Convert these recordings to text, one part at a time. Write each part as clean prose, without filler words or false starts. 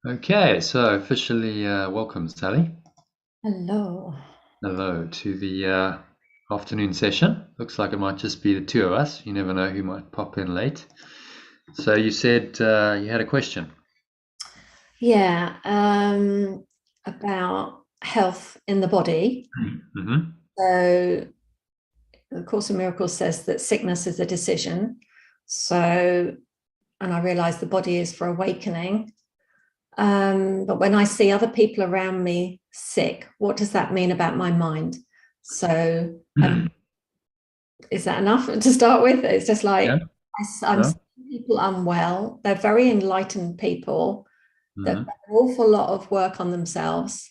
Okay, so officially welcome, Sally. Hello. Hello to the afternoon session. Looks like it might just be the two of us. You never know who might pop in late. So you said you had a question. Yeah, about health in the body. Mm-hmm. So, the Course in Miracles says that sickness is a decision. So, and I realize the body is for awakening. But when I see other people around me sick, what does that mean about my mind? So, is that enough to start with? It's just Yeah. like I'm No. seeing people unwell. They're very enlightened people that Mm-hmm. an awful lot of work on themselves,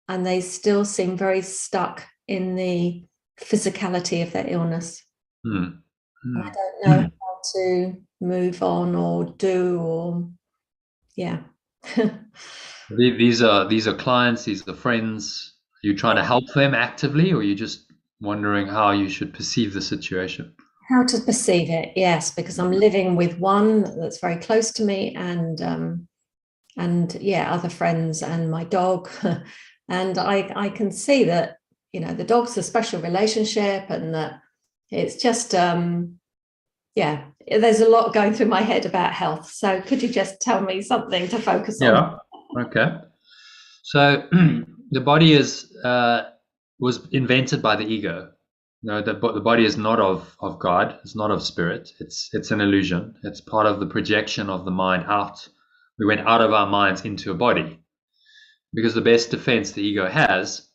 and they still seem very stuck in the physicality of their illness. And I don't know Mm-hmm. how to move on or do, or yeah. These are clients. These are friends. Are you trying to help them actively, or are you just wondering how you should perceive the situation? How to perceive it, yes, because I'm living with one that's very close to me, and yeah, other friends and my dog. And I can see that, the dog's a special relationship, and that it's just yeah, there's a lot going through my head about health. So could you just tell me something to focus on? Yeah. Okay. So the body is was invented by the ego. No, the body is not of God. It's not of spirit. It's an illusion. It's part of the projection of the mind out. We went out of our minds into a body because the best defense the ego has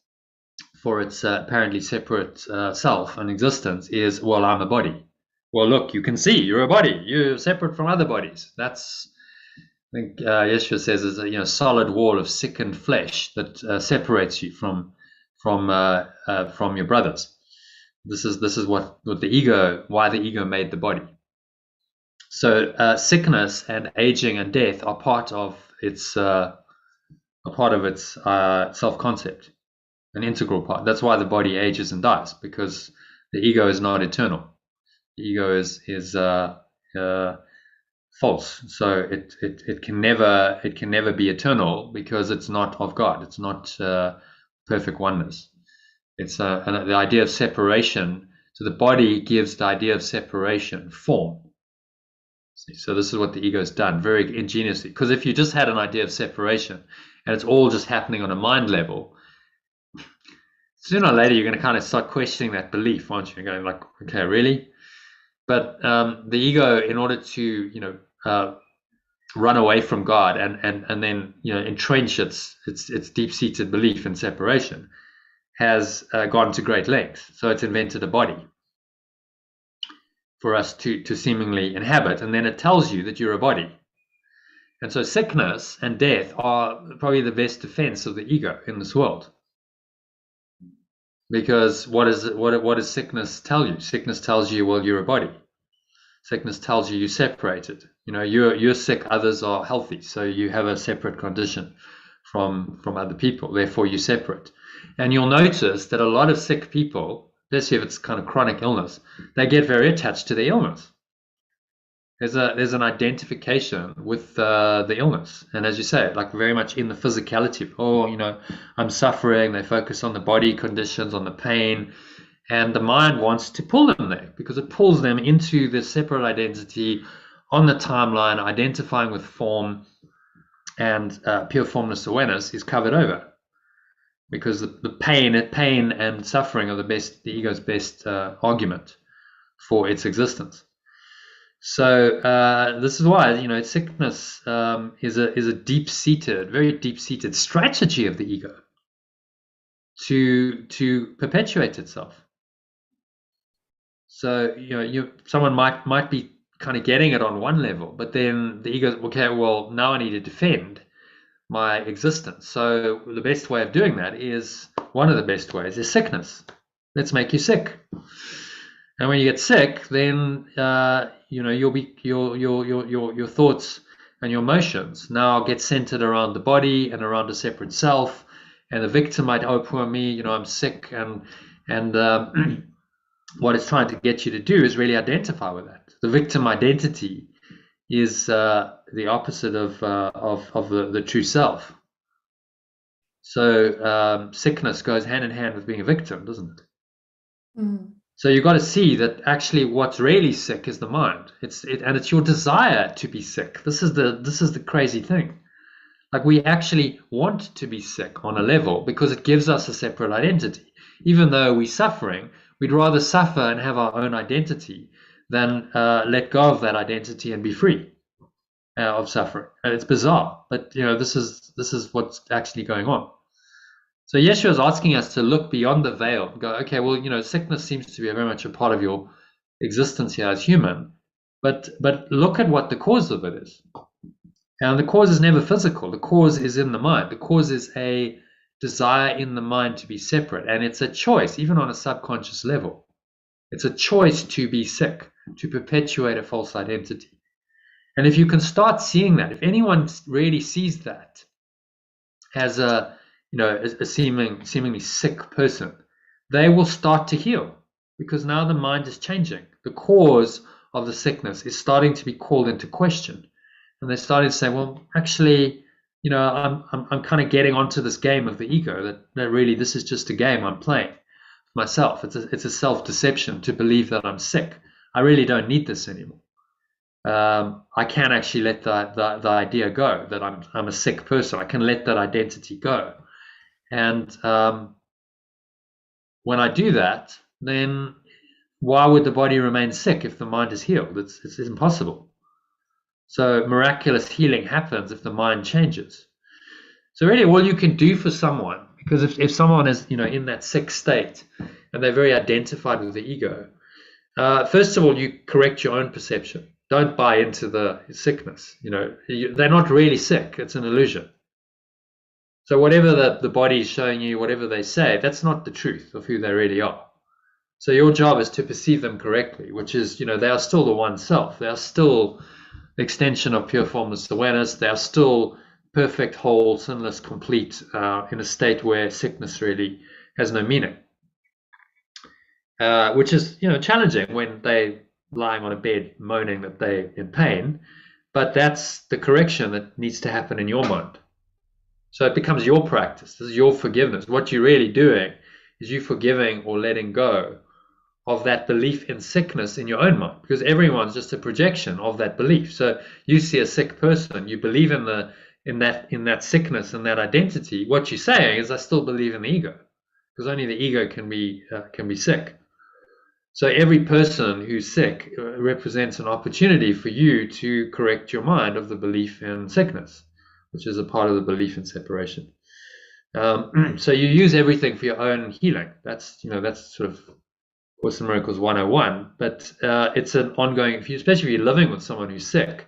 for its apparently separate self and existence is, well, I'm a body. Well, look, you can see you're a body. You're separate from other bodies. That's I think Yeshua says is a solid wall of sickened flesh that separates you from your brothers. This is what the ego, why the ego made the body. So sickness and aging and death are part of its self concept, an integral part. That's why the body ages and dies, because the ego is not eternal. The ego is uh, false. So it can never be eternal because it's not of God. It's not perfect oneness. It's the idea of separation. So the body gives the idea of separation form. See, so this is what the ego has done very ingeniously. Because if you just had an idea of separation and it's all just happening on a mind level, sooner or later you're going to kind of start questioning that belief, aren't you? You're going like, okay, really? But the ego, in order to run away from God and then entrench its deep seated belief in separation, has gone to great lengths. So it's invented a body for us to seemingly inhabit, and then it tells you that you're a body. And so sickness and death are probably the best defense of the ego in this world. Because what does sickness tell you? Sickness tells you, well, you're a body. Sickness tells you you're separated. You're sick, others are healthy, so you have a separate condition from other people. Therefore, you're separate. And you'll notice that a lot of sick people, especially if it's kind of chronic illness, they get very attached to the illness. There's an identification with the illness, and as you say, like very much in the physicality. Oh, I'm suffering. They focus on the body conditions, on the pain, and the mind wants to pull them there because it pulls them into this separate identity on the timeline, identifying with form, and pure formless awareness is covered over because the pain and suffering are the ego's best argument for its existence. So this is why sickness is a deep-seated, very deep-seated strategy of the ego to perpetuate itself. So someone might be kind of getting it on one level, but then the ego, okay, well now I need to defend my existence. So the best way of doing that is one of the best ways is sickness. Let's make you sick. And when you get sick, then you'll be your thoughts and your emotions now get centered around the body and around a separate self. And the victim might, oh poor me, I'm sick, and what it's trying to get you to do is really identify with that. The victim identity is the opposite of the true self. So sickness goes hand in hand with being a victim, doesn't it? Mm. So you've got to see that actually what's really sick is the mind. And it's your desire to be sick. This is the crazy thing. Like, we actually want to be sick on a level because it gives us a separate identity. Even though we're suffering, we'd rather suffer and have our own identity than let go of that identity and be free of suffering. And it's bizarre, but this is what's actually going on. So Yeshua is asking us to look beyond the veil and go, okay, well, sickness seems to be very much a part of your existence here as human, but look at what the cause of it is. And the cause is never physical. The cause is in the mind. The cause is a desire in the mind to be separate. And it's a choice, even on a subconscious level. It's a choice to be sick, to perpetuate a false identity. And if you can start seeing that, if anyone really sees that as a seemingly sick person, they will start to heal, because now the mind is changing. The cause of the sickness is starting to be called into question. And they started to say, well, actually, I'm kind of getting onto this game of the ego, that really this is just a game I'm playing myself. It's a self-deception to believe that I'm sick. I really don't need this anymore. I can actually let the idea go that I'm a sick person. I can let that identity go. And when I do that, then why would the body remain sick if the mind is healed? It's impossible. So miraculous healing happens if the mind changes. So really all you can do for someone, because if someone is in that sick state and they're very identified with the ego, first of all, you correct your own perception. Don't buy into the sickness. They're not really sick. It's an illusion. So whatever the body is showing you, whatever they say, that's not the truth of who they really are. So your job is to perceive them correctly, which is, they are still the one self. They are still the extension of pure formless awareness. They are still perfect, whole, sinless, complete, in a state where sickness really has no meaning. Which is, challenging when they're lying on a bed moaning that they're in pain. But that's the correction that needs to happen in your mind. So it becomes your practice. This is your forgiveness. What you're really doing is you forgiving or letting go of that belief in sickness in your own mind, because everyone's just a projection of that belief. So you see a sick person, you believe in that sickness and that identity. What you're saying is, I still believe in the ego, because only the ego can be sick. So every person who's sick represents an opportunity for you to correct your mind of the belief in sickness, which is a part of the belief in separation. So you use everything for your own healing. That's sort of Course in Miracles 101, but it's an ongoing, especially if you're living with someone who's sick,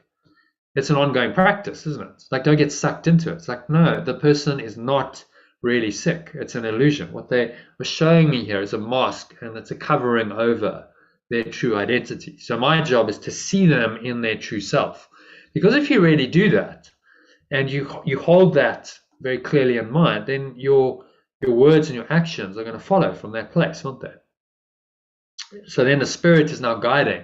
it's an ongoing practice, isn't it? It's like, don't get sucked into it. It's like, no, the person is not really sick. It's an illusion. What they were showing me here is a mask, and it's a covering over their true identity. So my job is to see them in their true self. Because if you really do that, and you hold that very clearly in mind, then your words and your actions are going to follow from that place, won't they? So then the spirit is now guiding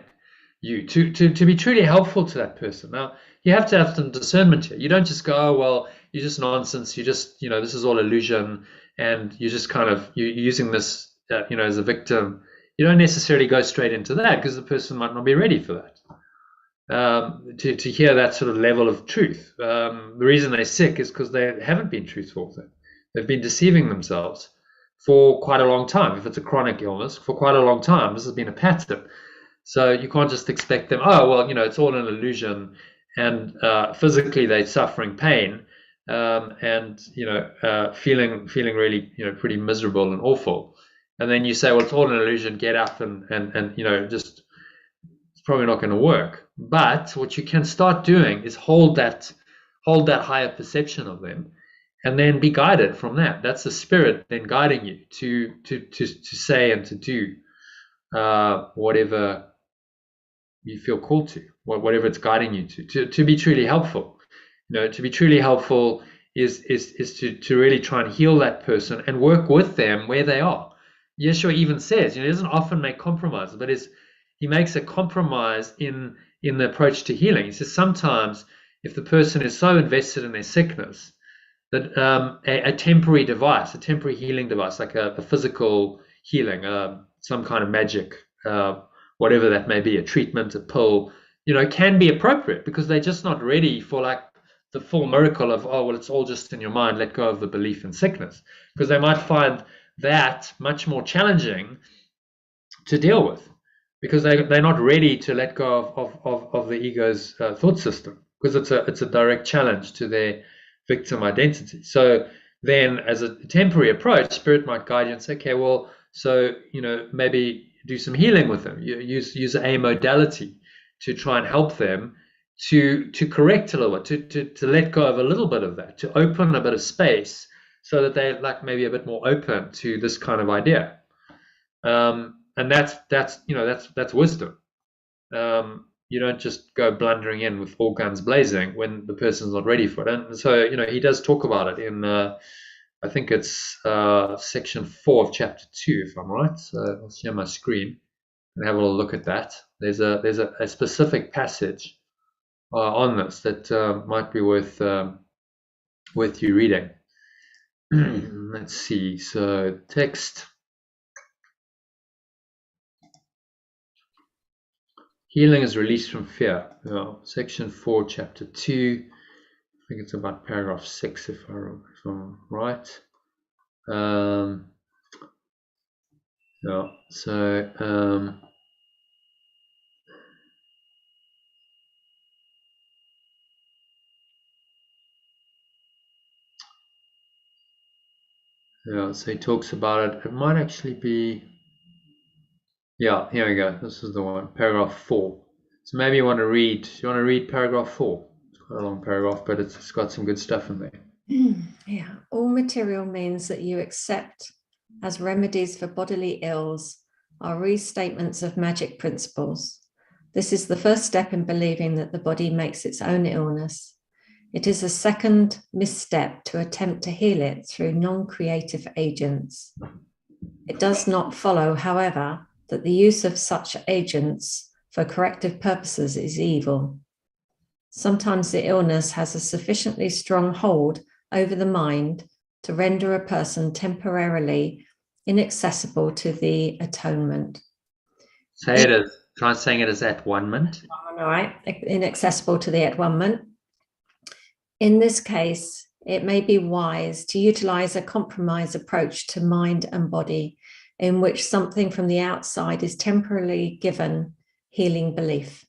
you to be truly helpful to that person. Now, you have to have some discernment here. You don't just go, oh, well, you're just nonsense. You just, this is all illusion. And you just you're using this, as a victim. You don't necessarily go straight into that, because the person might not be ready for that. To hear that sort of level of truth. The reason they're sick is because they haven't been truthful with it. They've been deceiving themselves for quite a long time. If it's a chronic illness, for quite a long time, this has been a pattern. So you can't just expect them, oh, well, it's all an illusion, and physically they're suffering pain, and feeling really pretty miserable and awful, and then you say, well, it's all an illusion, get up and just, it's probably not going to work. But what you can start doing is hold that higher perception of them, and then be guided from that. That's the spirit then guiding you to say and to do whatever you feel called to, whatever it's guiding you to be truly helpful. To be truly helpful is to really try and heal that person and work with them where they are. Yeshua even says, he doesn't often make compromises, but he makes a compromise in in the approach to healing. He says sometimes if the person is so invested in their sickness that a temporary device, a temporary healing device, like a physical healing, some kind of magic, whatever that may be, a treatment, a pill, can be appropriate because they're just not ready for like the full miracle of, oh, well, it's all just in your mind, let go of the belief in sickness. Because they might find that much more challenging to deal with because they're not ready to let go of the ego's thought system because it's a direct challenge to their victim identity. So then as a temporary approach, spirit might guide you and say, okay, well, so maybe do some healing with them. You use a modality to try and help them to correct a little bit, to let go of a little bit of that, to open a bit of space so that they're like maybe a bit more open to this kind of idea. And that's wisdom. You don't just go blundering in with all guns blazing when the person's not ready for it. And so he does talk about it in I think it's section 4 of chapter 2, if I'm right. So I'll share my screen and have a little look at that. There's a specific passage on this that might be worth you reading. Let's see. So text. Healing is released from fear. Section 4, chapter 2. I think it's about paragraph 6, if I'm right. So he talks about it. It might actually be. Yeah, here we go. This is the one, paragraph 4. So maybe you want to read. You want to read paragraph 4. It's quite a long paragraph, but it's got some good stuff in there. Yeah, all material means that you accept as remedies for bodily ills are restatements of magic principles. This is the first step in believing that the body makes its own illness. It is a second misstep to attempt to heal it through non-creative agents. It does not follow, however, that the use of such agents for corrective purposes is evil. Sometimes the illness has a sufficiently strong hold over the mind to render a person temporarily inaccessible to the atonement. Say it as, try saying it as at-one-ment. All right, inaccessible to the at-one-ment. In this case, it may be wise to utilize a compromise approach to mind and body in which something from the outside is temporarily given healing belief.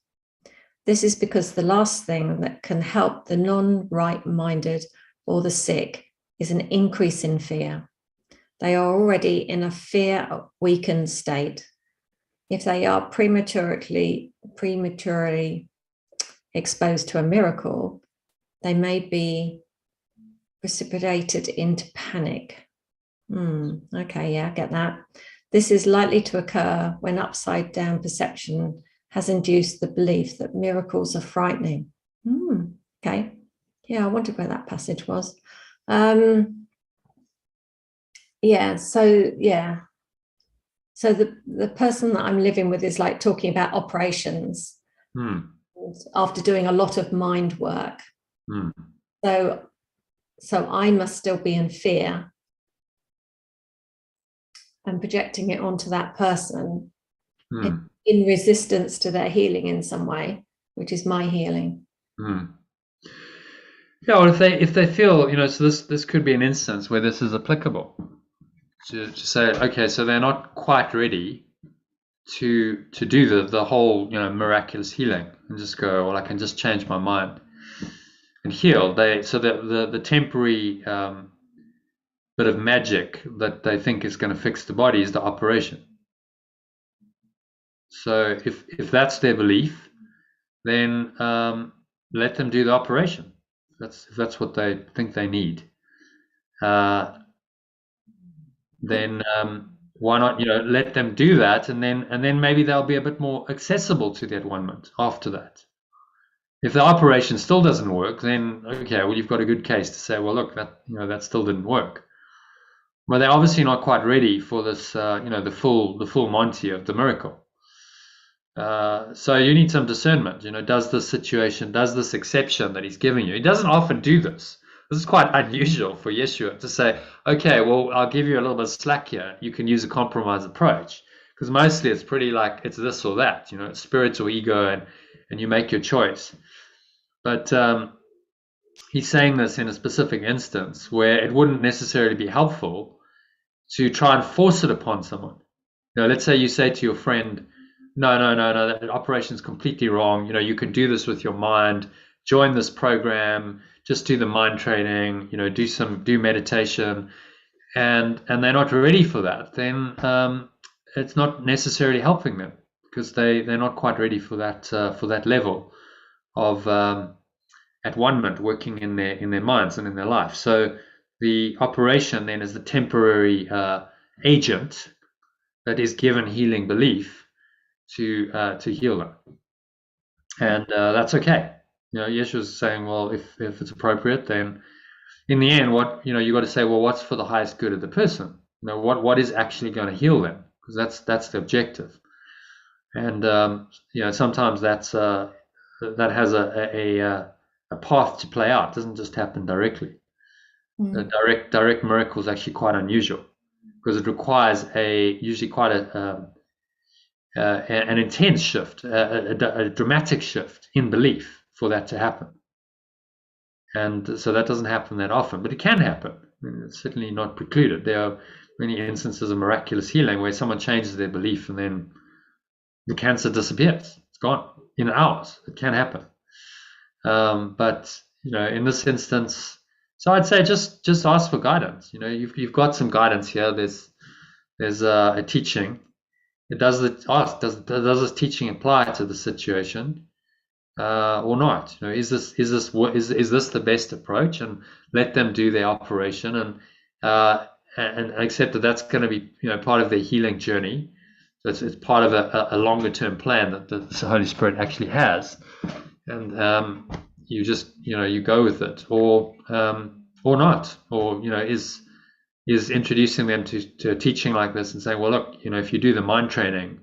This is because the last thing that can help the non-right-minded or the sick is an increase in fear. They are already in a fear-weakened state. If they are prematurely exposed to a miracle, they may be precipitated into panic. Okay, yeah, I get that. This is likely to occur when upside-down perception has induced the belief that miracles are frightening. Okay, yeah, I wondered where that passage was. So the person that I'm living with is like talking about operations after doing a lot of mind work. So I must still be in fear and projecting it onto that person in resistance to their healing in some way, which is my healing. Yeah, well, if they feel, so this could be an instance where this is applicable to say, okay, so they're not quite ready to do the whole miraculous healing and just go, well, I can just change my mind and heal. The temporary bit of magic that they think is going to fix the body is the operation. So if that's their belief, then let them do the operation. If that's what they think they need. Then why not let them do that, and then maybe they'll be a bit more accessible to the at-one-ment after that. If the operation still doesn't work, then okay, well, you've got a good case to say, well, look, that still didn't work. But they're obviously not quite ready for this, the full Monty of the miracle. So you need some discernment. Does this exception that he's giving you? He doesn't often do this. This is quite unusual for Yeshua to say, okay, well, I'll give you a little bit of slack here. You can use a compromise approach. Because mostly it's pretty like it's this or that, it's spirit or ego, and you make your choice. But he's saying this in a specific instance where it wouldn't necessarily be helpful to try and force it upon someone. Let's say you say to your friend, no, that operation's completely wrong. You can do this with your mind. Join this program. Just do the mind training. Do meditation, and they're not ready for that. Then it's not necessarily helping them because they're not quite ready for that level of at one-ment working in their minds and in their life. So the operation then is the temporary agent that is given healing belief to heal them, and that's okay. Yeshua's saying, well, if it's appropriate, then in the end, what you got to say, well, what's for the highest good of the person? What is actually going to heal them? Because that's the objective. And sometimes that has a path to play out. It doesn't just happen directly. Direct miracle is actually quite unusual because it requires usually quite an intense shift, a dramatic shift in belief for that to happen. And so that doesn't happen that often, but it can happen. It's certainly not precluded. There are many instances of miraculous healing where someone changes their belief and then the cancer disappears. It's gone in hours. It can happen. But in this instance, so I'd say just ask for guidance. You've got some guidance here. There's a teaching. Does this teaching apply to the situation or not? Is this the best approach? And let them do their operation and accept that that's going to be part of their healing journey. So it's part of a longer term plan that the Holy Spirit actually has, and you just you go with it or not, or is introducing them to a teaching like this and saying, well, look, if you do the mind training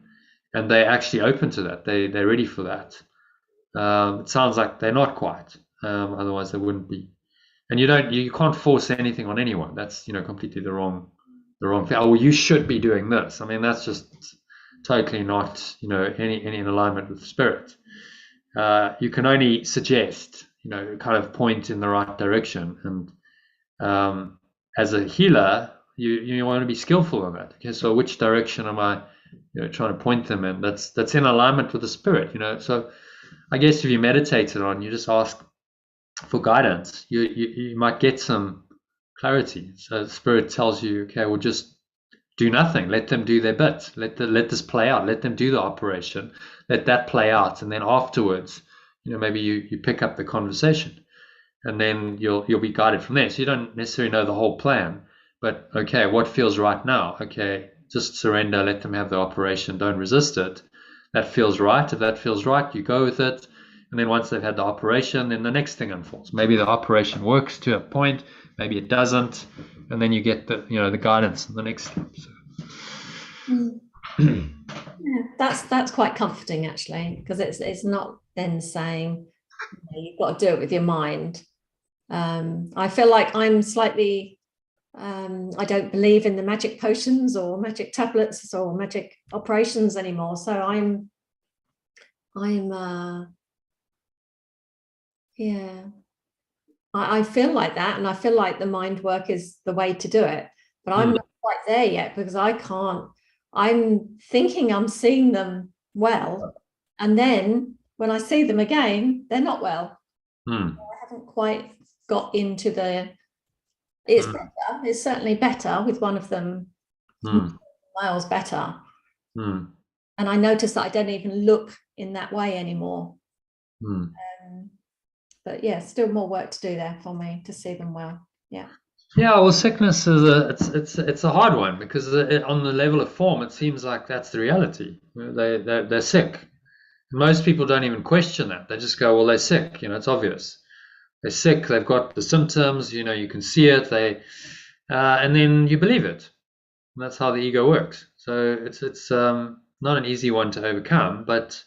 and they're actually open to that, they're ready for that. It sounds like they're not quite, otherwise they wouldn't be. And you can't force anything on anyone. That's completely the wrong thing. Oh, well, you should be doing this. I mean, that's just totally not any in alignment with the spirit. You can only suggest, kind of point in the right direction, and as a healer, you want to be skillful in that. Okay, so which direction am I trying to point them in? That's in alignment with the spirit. So I guess if you meditate it on, you just ask for guidance, you might get some clarity. So the spirit tells you, okay, well, just do nothing. Let them do their bit. Let this play out. Let them do the operation. Let that play out, and then afterwards, maybe you pick up the conversation, and then you'll be guided from there. So you don't necessarily know the whole plan, but okay, what feels right now? Okay, just surrender. Let them have the operation. Don't resist it. That feels right. If that feels right, you go with it. And then once they've had the operation, then the next thing unfolds. Maybe the operation works to a point, maybe it doesn't, and then you get the guidance in the next step. So. Yeah, that's quite comforting actually, because it's not then saying you've got to do it with your mind. I feel like I'm slightly I don't believe in the magic potions or magic tablets or magic operations anymore. So I'm yeah, I feel like that, and I feel like the mind work is the way to do it, but I'm not quite there yet because I can't. I'm thinking I'm seeing them well, and then when I see them again, they're not well. I haven't quite got into the. It's better. It's certainly better with one of them. Miles better. And I notice that I don't even look in that way anymore. But yeah, still more work to do there for me to see them well. Yeah. Yeah, well, sickness is it's a hard one because on the level of form, it seems like that's the reality. They're sick. Most people don't even question that. They just go, well, they're sick. It's obvious. They're sick. They've got the symptoms. You can see it. And then you believe it. And that's how the ego works. So it's not an easy one to overcome, but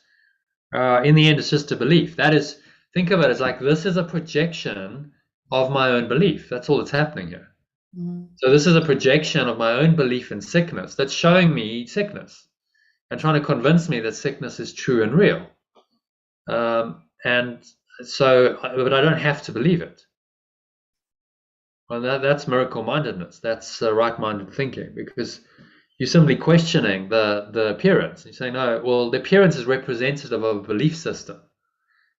in the end, it's just a belief. That is, think of it as like this is a projection of my own belief. That's all that's happening here. So this is a projection of my own belief in sickness that's showing me sickness and trying to convince me that sickness is true and real. And so, but I don't have to believe it. Well, that's miracle mindedness. That's right-minded thinking, because you're simply questioning the appearance. You say, no, well, the appearance is representative of a belief system,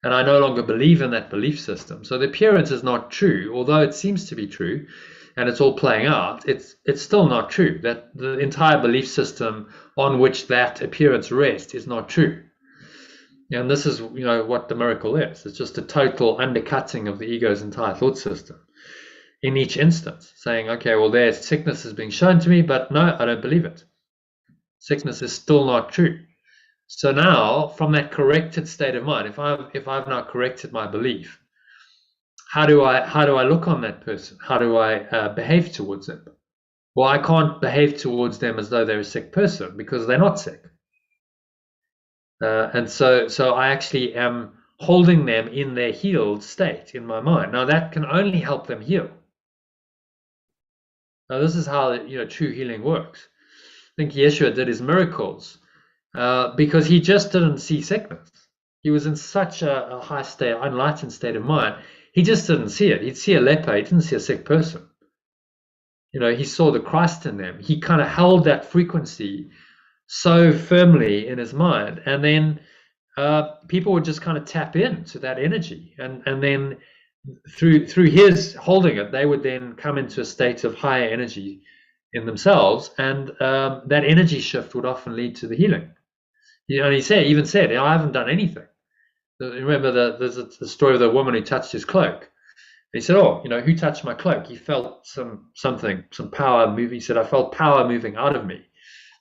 and I no longer believe in that belief system. So the appearance is not true, although it seems to be true, and it's all playing out. It's still not true. That the entire belief system on which that appearance rests is not true. And this is, what the miracle is. It's just a total undercutting of the ego's entire thought system in each instance, saying, okay, well, there's sickness is being shown to me, but no, I don't believe it. Sickness is still not true. So now, from that corrected state of mind, if I've now corrected my belief, how do I look on that person? How do I behave towards them? Well, I can't behave towards them as though they're a sick person, because they're not sick. And so I actually am holding them in their healed state in my mind. Now, that can only help them heal. Now, this is how true healing works. I think Yeshua did his miracles because he just didn't see sickness. He was in such a high state, enlightened state of mind. He just didn't see it. He'd see a leper. He didn't see a sick person. He saw the Christ in them. He kind of held that frequency so firmly in his mind, and then people would just kind of tap into that energy, and then through his holding it, they would then come into a state of higher energy in themselves, and that energy shift would often lead to the healing. He even said, I haven't done anything. Remember, there's the story of the woman who touched his cloak. He said, who touched my cloak? He felt some power moving. He said, I felt power moving out of me.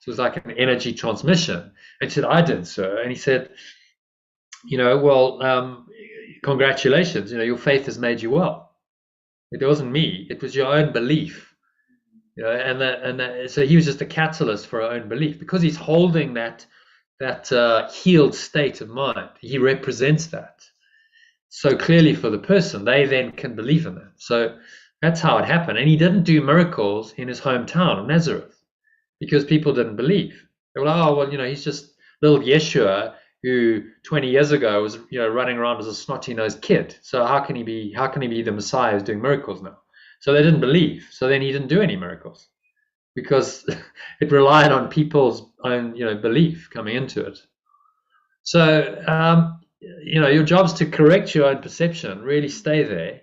So it was like an energy transmission. And he said, I did, sir. And he said, congratulations, your faith has made you well. It wasn't me, it was your own belief. So he was just a catalyst for our own belief, because he's holding that healed state of mind. He represents that so clearly for the person. They then can believe in that. So that's how it happened. And he didn't do miracles in his hometown of Nazareth, because people didn't believe. They were like, he's just little Yeshua who 20 years ago was running around as a snotty-nosed kid. So how can he be the Messiah who's doing miracles now? So they didn't believe. So then he didn't do any miracles, because it relied on people's own belief coming into it. So your job's to correct your own perception, really stay there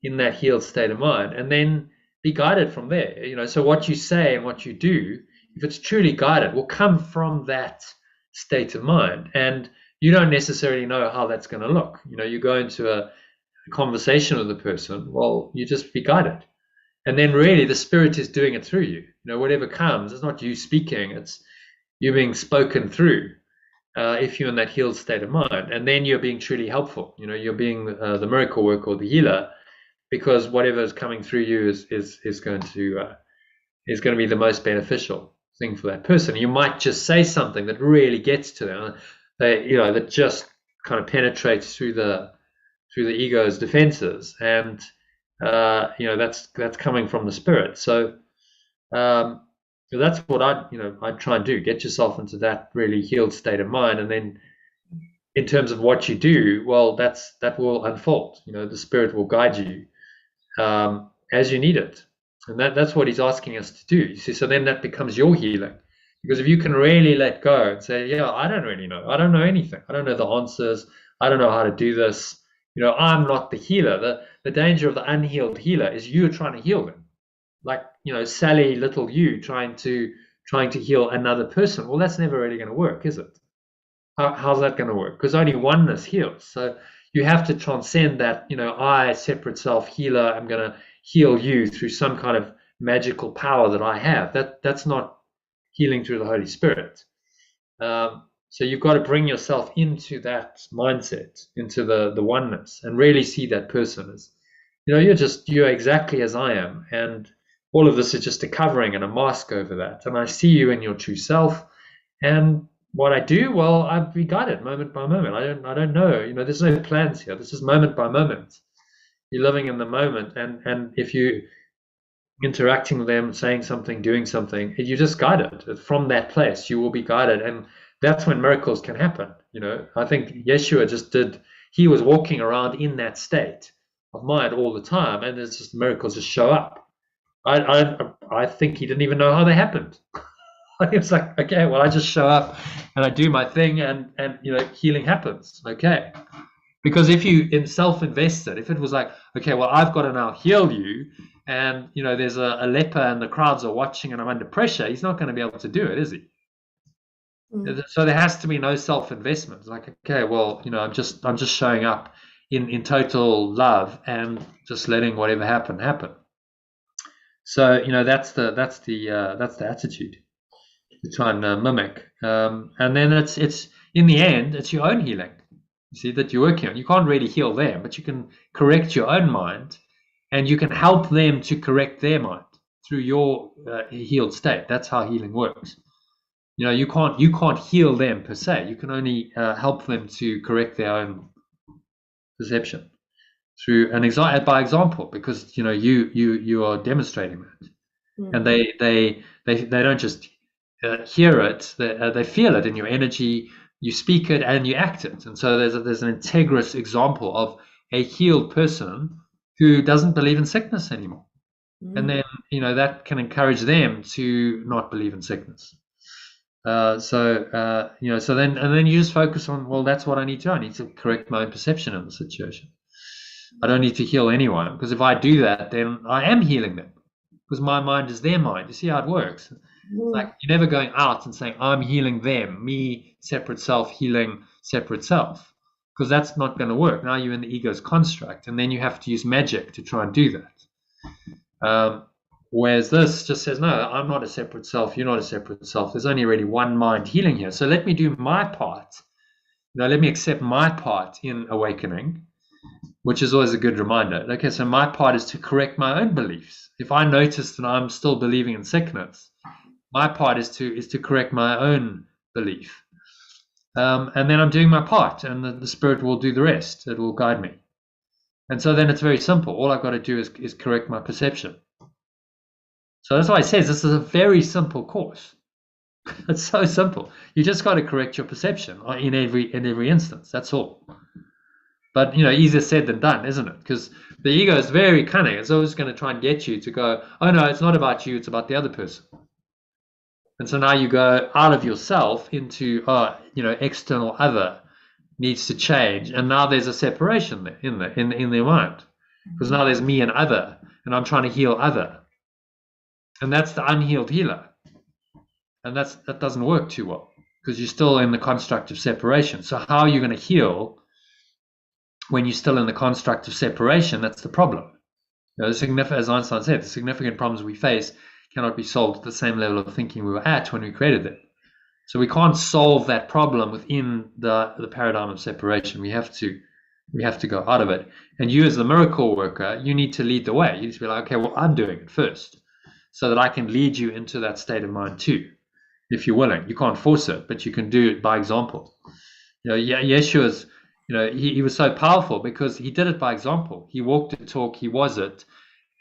in that healed state of mind, and then be guided from there. So what you say and what you do, if it's truly guided, will come from that state of mind. And you don't necessarily know how that's going to look. You go into a conversation with the person, well, you just be guided. And then really the spirit is doing it through you. Whatever comes, it's not you speaking, it's you being spoken through, if you're in that healed state of mind. And then you're being truly helpful. You're being the miracle worker or the healer, because whatever is coming through you is going to be the most beneficial thing for that person. You might just say something that really gets to them, that just kind of penetrates through the ego's defenses, and that's coming from the spirit. So that's what I'd try and do. Get yourself into that really healed state of mind, and then in terms of what you do, well, that will unfold. The spirit will guide you as you need it. And that's what he's asking us to do. You see, so then that becomes your healing. Because if you can really let go and say, I don't really know. I don't know anything. I don't know the answers. I don't know how to do this. I'm not the healer. The danger of the unhealed healer is you trying to heal them. Like, Sally, little you trying to heal another person. Well, that's never really going to work, is it? How's that going to work? Because only oneness heals. So you have to transcend that, I, separate self healer, I'm going to heal you through some kind of magical power that I have. That's not healing through the Holy Spirit. So you've got to bring yourself into that mindset, into the oneness, and really see that person as, you're exactly as I am. And all of this is just a covering and a mask over that. And I see you in your true self. And what I do, well, I'd be guided moment by moment. I don't know. There's no plans here. This is moment by moment. You're living in the moment, and if you interacting with them, saying something, doing something, you're just guided from that place. You will be guided, and that's when miracles can happen. I think Yeshua just did. He was walking around in that state of mind all the time, and there's just miracles just show up. I think he didn't even know how they happened. It's like, okay, well, I just show up and I do my thing, and healing happens. Okay, because if you in self-invested, if it was like, okay, well, I've got to now heal you, and there's a leper and the crowds are watching and I'm under pressure, he's not going to be able to do it, is he? So there has to be no self-investment. It's like, okay, well, I'm just showing up in total love and just letting whatever happen. So that's the attitude to try and mimic, and then it's in the end it's your own healing. You see that you're working on. You can't really heal them, but you can correct your own mind, and you can help them to correct their mind through your healed state. That's how healing works. You can't heal them per se. You can only help them to correct their own perception through by example, because you are demonstrating that, and they don't just hear it, they feel it in your energy. You speak it and you act it, and so there's an integrous example of a healed person who doesn't believe in sickness anymore, and then that can encourage them to not believe in sickness. So then you just focus on, well, that's what I need to do. I need to correct my own perception of the situation. I don't need to heal anyone, because if I do that, then I am healing them, because my mind is their mind. You see how it works? Like, you're never going out and saying, I'm healing them, me, separate self, healing separate self, because that's not going to work. Now you're in the ego's construct, and then you have to use magic to try and do that. Whereas this just says, no, I'm not a separate self, you're not a separate self. There's only really one mind healing here. So let me do my part. Let me accept my part in awakening, which is always a good reminder. Okay, so my part is to correct my own beliefs. If I notice that I'm still believing in sickness, my part is to correct my own belief. And then I'm doing my part, and the Spirit will do the rest. It will guide me. And so then it's very simple. All I've got to do is correct my perception. So that's why it says this is a very simple course. It's so simple. You just got to correct your perception in every instance. That's all. But easier said than done, isn't it? Because the ego is very cunning. It's always going to try and get you to go, oh no, it's not about you, it's about the other person. And so now you go out of yourself into, external other needs to change, and now there's a separation there in their mind, because now there's me and other, and I'm trying to heal other, and that's the unhealed healer, and that doesn't work too well, because you're still in the construct of separation. So how are you going to heal when you're still in the construct of separation? That's the problem. As Einstein said, the significant problems we face cannot be solved at the same level of thinking we were at when we created them. So we can't solve that problem within the paradigm of separation. We have to go out of it. And you, as the miracle worker, you need to lead the way. You need to be like, okay, well, I'm doing it first, so that I can lead you into that state of mind too, if you're willing. You can't force it, but you can do it by example. Yeshua's, he was so powerful because he did it by example. He walked the talk, he was it.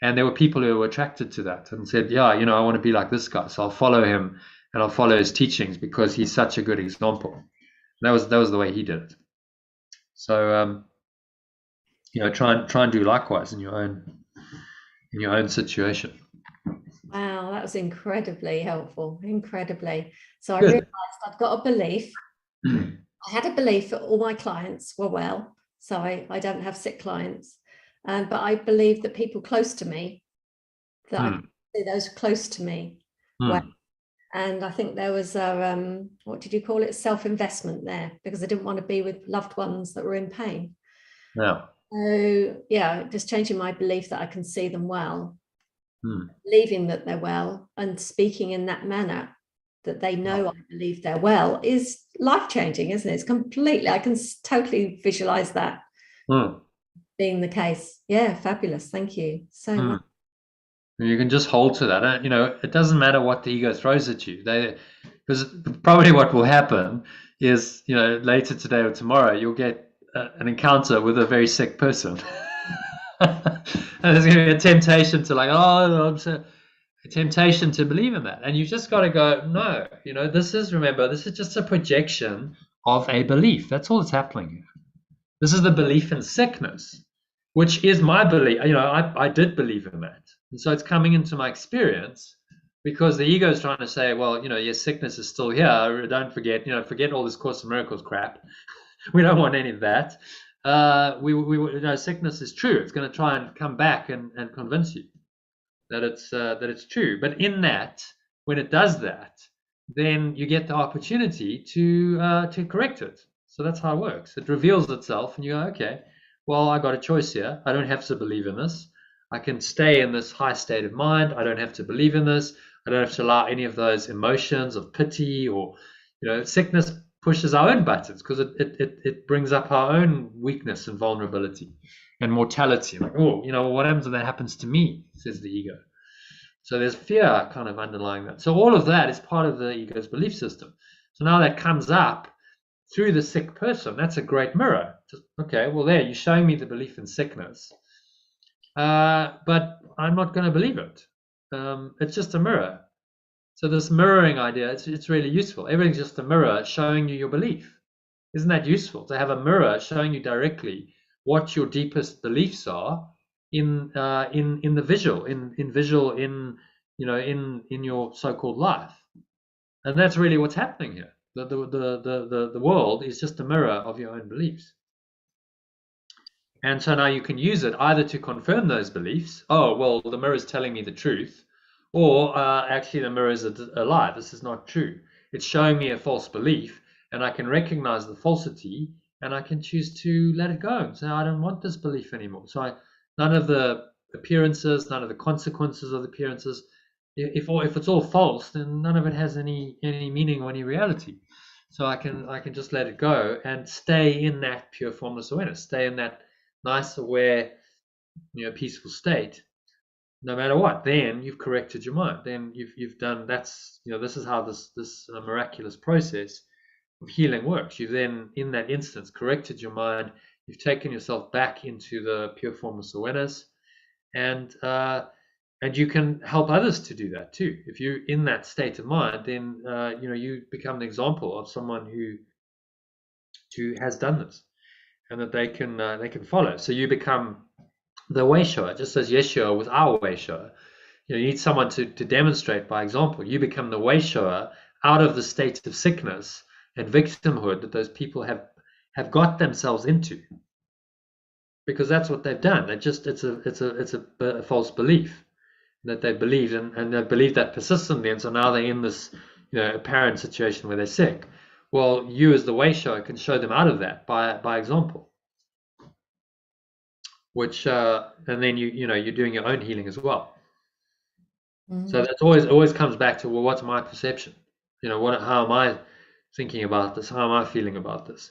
And there were people who were attracted to that and said, yeah, I want to be like this guy. So I'll follow him and I'll follow his teachings because he's such a good example. That was the way he did it. So, try and do likewise in your own situation. Wow, that was incredibly helpful. Incredibly. So I Good. realized I've got a belief. I had a belief that all my clients were well. So I don't have sick clients. But I believe that people close to me, that I see those close to me. Well, and I think there was a, what did you call it? Self-investment there, because I didn't want to be with loved ones that were in pain. Yeah. So yeah, just changing my belief that I can see them well, believing that they're well, and speaking in that manner that they know I believe they're well is life-changing, isn't it? It's completely, I can totally visualize that being the case. Yeah, fabulous. Thank you so much. You can just hold to that. It doesn't matter what the ego throws at you. Because probably what will happen is, later today or tomorrow, you'll get an encounter with a very sick person. And there's going to be a temptation to a temptation to believe in that. And you just got to go, no, this is just a projection of a belief. That's all that's happening here. This is the belief in sickness, which is my belief. I did believe in that. And so it's coming into my experience because the ego is trying to say, well, your sickness is still here. Don't forget, forget all this Course in Miracles crap. We don't want any of that. Sickness is true. It's going to try and come back and convince you that it's true. But in that, when it does that, then you get the opportunity to correct it. So that's how it works. It reveals itself, and you go, okay, well, I got a choice here. I don't have to believe in this. I can stay in this high state of mind. I don't have to believe in this. I don't have to allow any of those emotions of pity or, sickness pushes our own buttons because it brings up our own weakness and vulnerability and mortality. Like, what happens if that happens to me, says the ego. So there's fear kind of underlying that. So all of that is part of the ego's belief system. So now that comes up through the sick person. That's a great mirror. Okay, well, there, you're showing me the belief in sickness. But I'm not going to believe it. It's just a mirror. So this mirroring idea, it's really useful. Everything's just a mirror showing you your belief. Isn't that useful to have a mirror showing you directly what your deepest beliefs are in the visual, in your so-called life? And that's really what's happening here. The world is just a mirror of your own beliefs. And so now you can use it either to confirm those beliefs. Oh, well, the mirror is telling me the truth. Or actually the mirror is a lie. This is not true. It's showing me a false belief. And I can recognize the falsity. And I can choose to let it go. And say, I don't want this belief anymore. So none of the appearances, none of the consequences of the appearances. If it's all false, then none of it has any meaning or any reality. So I can just let it go and stay in that pure formless awareness. Stay in that nice, aware, peaceful state, no matter what. Then you've corrected your mind. Then you've done. That's this is how this miraculous process of healing works. You've then, in that instance, corrected your mind. You've taken yourself back into the pure formless awareness, and you can help others to do that too. If you're in that state of mind, then you become an example of someone who has done this, and that they can follow. So you become the way shower, just as Yeshua was our way shower. You need someone to demonstrate by example. You become the way shower out of the state of sickness and victimhood that those people have got themselves into, because that's what they've done. It's a false belief that they believed, and they believed that persistently, and so now they're in this apparent situation where they're sick. Well, you as the way shower can show them out of that by example, which and then you're doing your own healing as well. Mm-hmm. So that's always comes back to, well, what's my perception? How am I thinking about this? How am I feeling about this?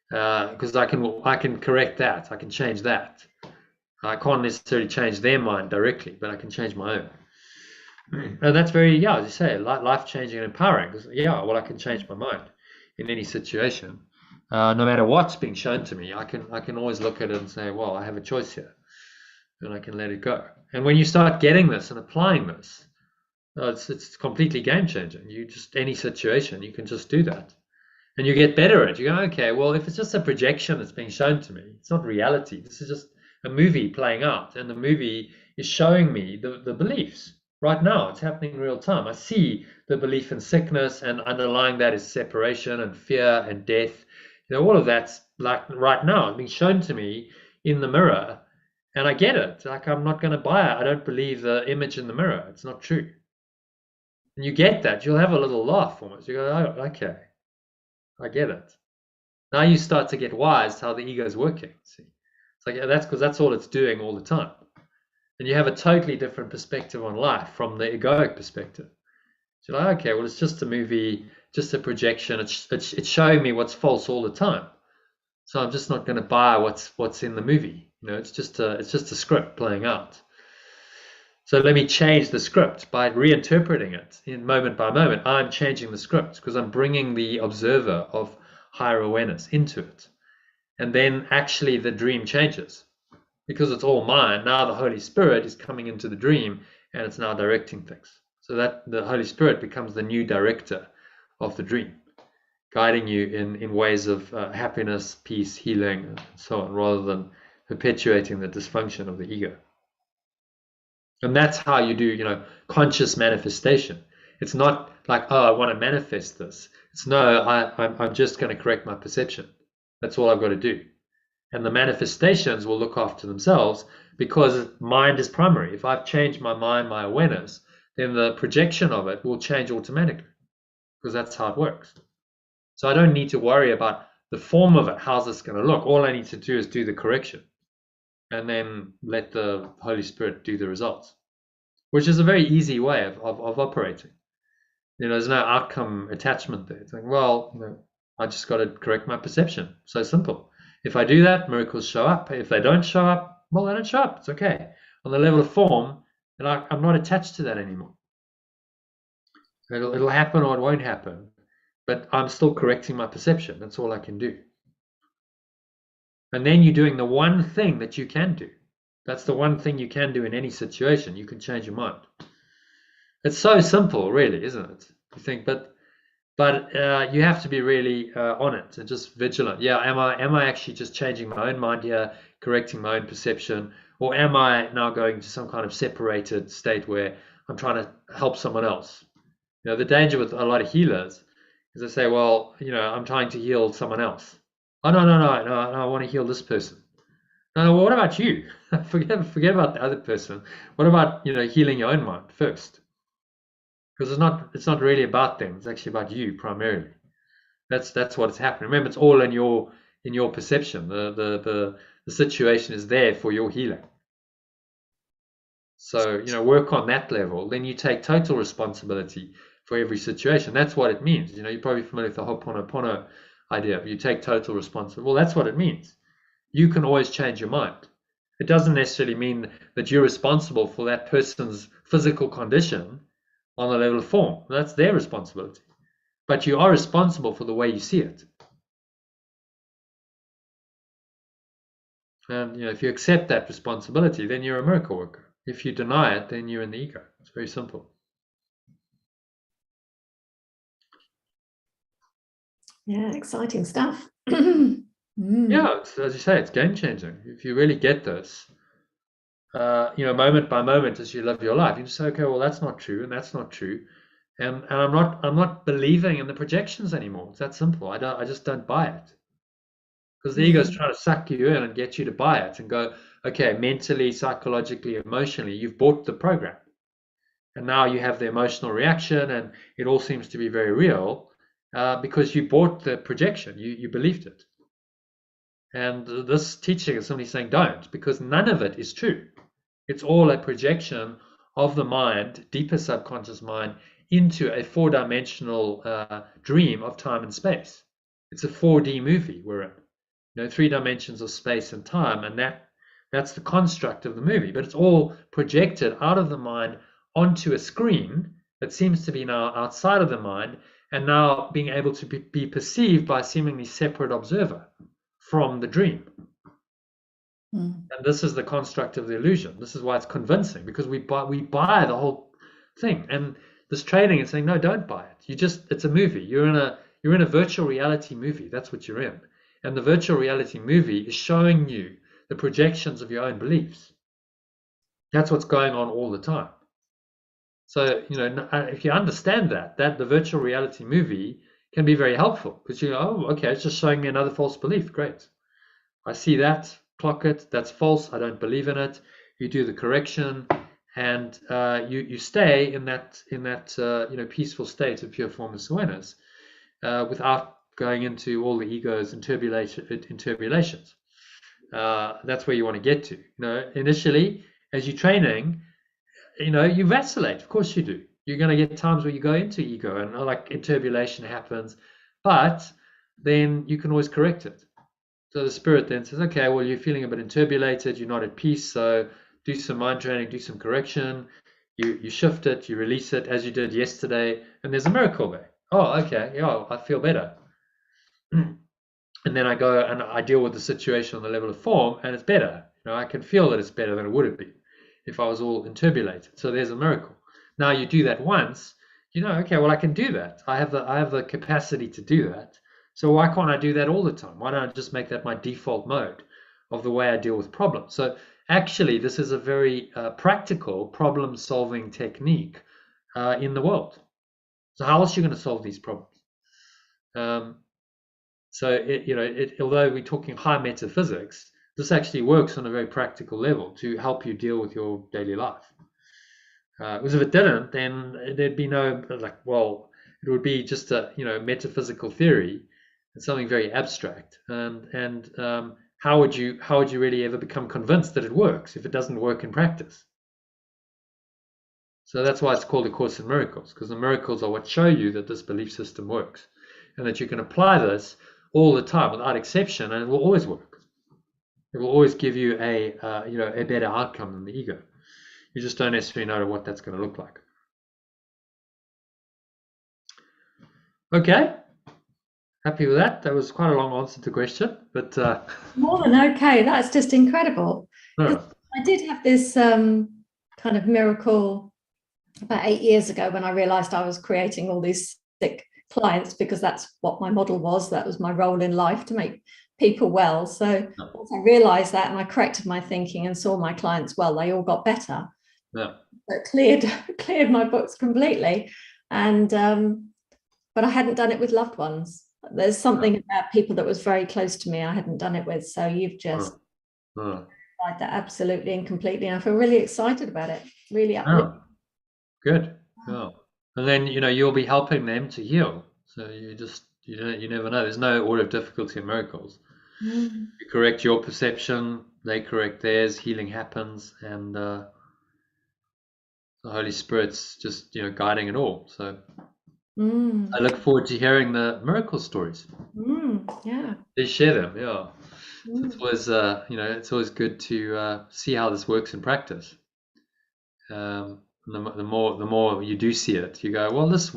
Because I can correct that. I can change that. I can't necessarily change their mind directly, but I can change my own. And that's very, as you say, life-changing and empowering. Because I can change my mind in any situation, no matter what's being shown to me. I can always look at it and say, well, I have a choice here, and I can let it go. And when you start getting this and applying this, it's completely game-changing. Any situation, you can just do that. And you get better at it. You go, okay, well, if it's just a projection that's being shown to me, it's not reality. This is just a movie playing out, and the movie is showing me the beliefs. Right now, it's happening in real time. I see the belief in sickness, and underlying that is separation and fear and death. All of that's like right now being shown to me in the mirror, and I get it. Like, I'm not going to buy it. I don't believe the image in the mirror. It's not true. And you get that. You'll have a little laugh almost. You go, oh, okay, I get it. Now you start to get wise to how the ego is working. See, it's like, that's because that's all it's doing all the time. And you have a totally different perspective on life from the egoic perspective. So you're like, okay, well, it's just a movie, just a projection. It's showing me what's false all the time. So I'm just not going to buy what's in the movie. It's just a script playing out. So let me change the script by reinterpreting it in moment by moment. I'm changing the script because I'm bringing the observer of higher awareness into it. And then actually the dream changes because it's all mine. Now the Holy Spirit is coming into the dream and it's now directing things. So that the Holy Spirit becomes the new director of the dream, guiding you in ways of happiness, peace, healing, and so on, rather than perpetuating the dysfunction of the ego. And that's how you do, conscious manifestation. It's not like, oh, I want to manifest this. It's no, I'm just going to correct my perception. That's all I've got to do. And the manifestations will look after themselves because mind is primary. If I've changed my mind, my awareness, then the projection of it will change automatically because that's how it works. So I don't need to worry about the form of it. How's this going to look? All I need to do is do the correction and then let the Holy Spirit do the results, which is a very easy way of operating. There's no outcome attachment there. It's like, well, I just got to correct my perception. So simple. If I do that, miracles show up. If they don't show up, well, they don't show up. It's okay. On the level of form, and I'm not attached to that anymore. It'll happen or it won't happen, but I'm still correcting my perception. That's all I can do. And then you're doing the one thing that you can do. That's the one thing you can do in any situation. You can change your mind. It's so simple, really, isn't it? You think, but you have to be really on it and just vigilant. Yeah, am I actually just changing my own mind here, correcting my own perception, or am I now going to some kind of separated state where I'm trying to help someone else? The danger with a lot of healers is they say, well, I'm trying to heal someone else. Oh, no, I want to heal this person. No, well, what about you? forget about the other person. What about healing your own mind first? Because it's not really about them. It's actually about you primarily. That's what's happening. Remember, it's all in your perception. The situation is there for your healing. So work on that level. Then you take total responsibility for every situation. That's what it means. You're probably familiar with the Ho'oponopono idea. You take total responsibility. Well, that's what it means. You can always change your mind. It doesn't necessarily mean that you're responsible for that person's physical condition on the level of form. That's their responsibility. But you are responsible for the way you see it. And if you accept that responsibility, then you're a miracle worker. If you deny it, then you're in the ego. It's very simple. Yeah, exciting stuff. Yeah, as you say, it's game changing. If you really get this, moment by moment as you live your life, you just say, okay, well, that's not true, and that's not true, and I'm not believing in the projections anymore. It's that simple. I just don't buy it, because the ego is trying to suck you in and get you to buy it and go, okay, mentally, psychologically, emotionally, you've bought the program, and now you have the emotional reaction, and it all seems to be very real because you bought the projection. You believed it. And this teaching is simply saying don't, because none of it is true. It's all a projection of the mind, deeper subconscious mind, into a four-dimensional dream of time and space. It's a 4D movie we're in. 3 dimensions of space and time, and that's the construct of the movie. But it's all projected out of the mind onto a screen that seems to be now outside of the mind, and now being able to be perceived by a seemingly separate observer from the dream. And this is the construct of the illusion. This is why it's convincing, because we buy the whole thing. And this training is saying, no, don't buy it. It's a movie. You're in a virtual reality movie. That's what you're in. And the virtual reality movie is showing you the projections of your own beliefs. That's what's going on all the time. So, if you understand that the virtual reality movie can be very helpful, because you go, oh, okay, it's just showing me another false belief. Great. I see that, clock it, that's false, I don't believe in it. You do the correction, and you stay in that peaceful state of pure formless awareness without going into all the ego's interpolations. That's where you want to get to. Initially, as you're training, you vacillate. Of course you do. You're going to get times where you go into ego and like interpolation happens, but then you can always correct it. So the spirit then says, okay, well, you're feeling a bit interpolated, you're not at peace, so do some mind training, do some correction, you shift it, you release it as you did yesterday, and there's a miracle there. Oh, okay, yeah, I feel better. And then I go and I deal with the situation on the level of form, and it's better. I can feel that it's better than it would have been if I was all inturbulated. So there's a miracle. Now you do that once, okay, well, I can do that. I have the capacity to do that. So why can't I do that all the time? Why don't I just make that my default mode of the way I deal with problems? So actually, this is a very practical problem-solving technique in the world. So how else are you going to solve these problems? So although we're talking high metaphysics, this actually works on a very practical level to help you deal with your daily life. Because if it didn't, then there'd be no it would be just a metaphysical theory and something very abstract. And how would you really ever become convinced that it works if it doesn't work in practice? So that's why it's called A Course in Miracles, because the miracles are what show you that this belief system works and that you can apply this all the time without exception, and it will always work. It will always give you a better outcome than the ego. You just don't necessarily know what that's going to look like. Okay, happy with that. That was quite a long answer to the question, but more than okay. That's just incredible. I did have this kind of miracle about 8 years ago when I realized I was creating all these sick clients, because that's what my model was. That was my role in life, to make people well. So once I realized that and I corrected my thinking and saw my clients well, they all got better. Yeah. It cleared my books completely. And but I hadn't done it with loved ones. There's something about people that was very close to me I hadn't done it with. So you've just tried that absolutely and completely. And I feel really excited about it. Really uplifting. Good. Yeah. And then you'll be helping them to heal. So you never know. There's no order of difficulty in miracles. You correct your perception, they correct theirs, healing happens, and the Holy Spirit's just guiding it all. So I look forward to hearing the miracle stories. Yeah. Please share them. Yeah. So it's always it's always good to see how this works in practice. The more you do see it, you go, well, this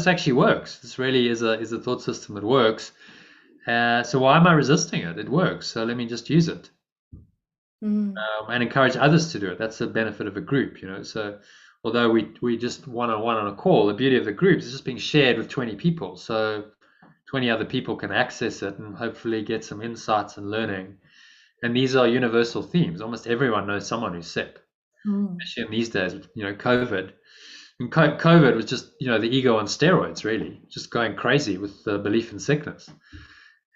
actually works. This really is a thought system that works. So why am I resisting it? It works. So let me just use it, and encourage others to do it. That's the benefit of a group, So although we just one-on-one on a call, the beauty of the group is just being shared with 20 people. So 20 other people can access it and hopefully get some insights and learning. And these are universal themes. Almost everyone knows someone who's sick. Especially in these days, COVID. And COVID was just, the ego on steroids, really, just going crazy with the belief in sickness.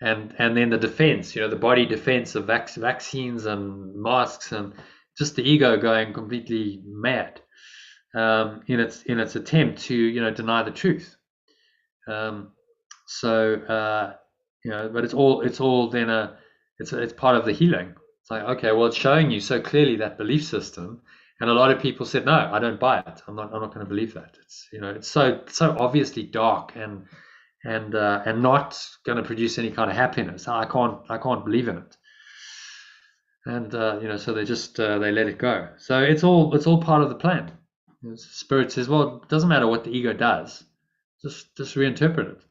And then the defense, the body defense of vaccines and masks, and just the ego going completely mad in its attempt to, deny the truth. But it's all then it's part of the healing. It's like, okay, well, it's showing you so clearly that belief system. And a lot of people said, no, I don't buy it. I'm not going to believe that. It's it's so obviously dark and not going to produce any kind of happiness. I can't believe in it. And so they just they let it go. So it's all part of the plan. Spirit says, well, it doesn't matter what the ego does, just reinterpret it,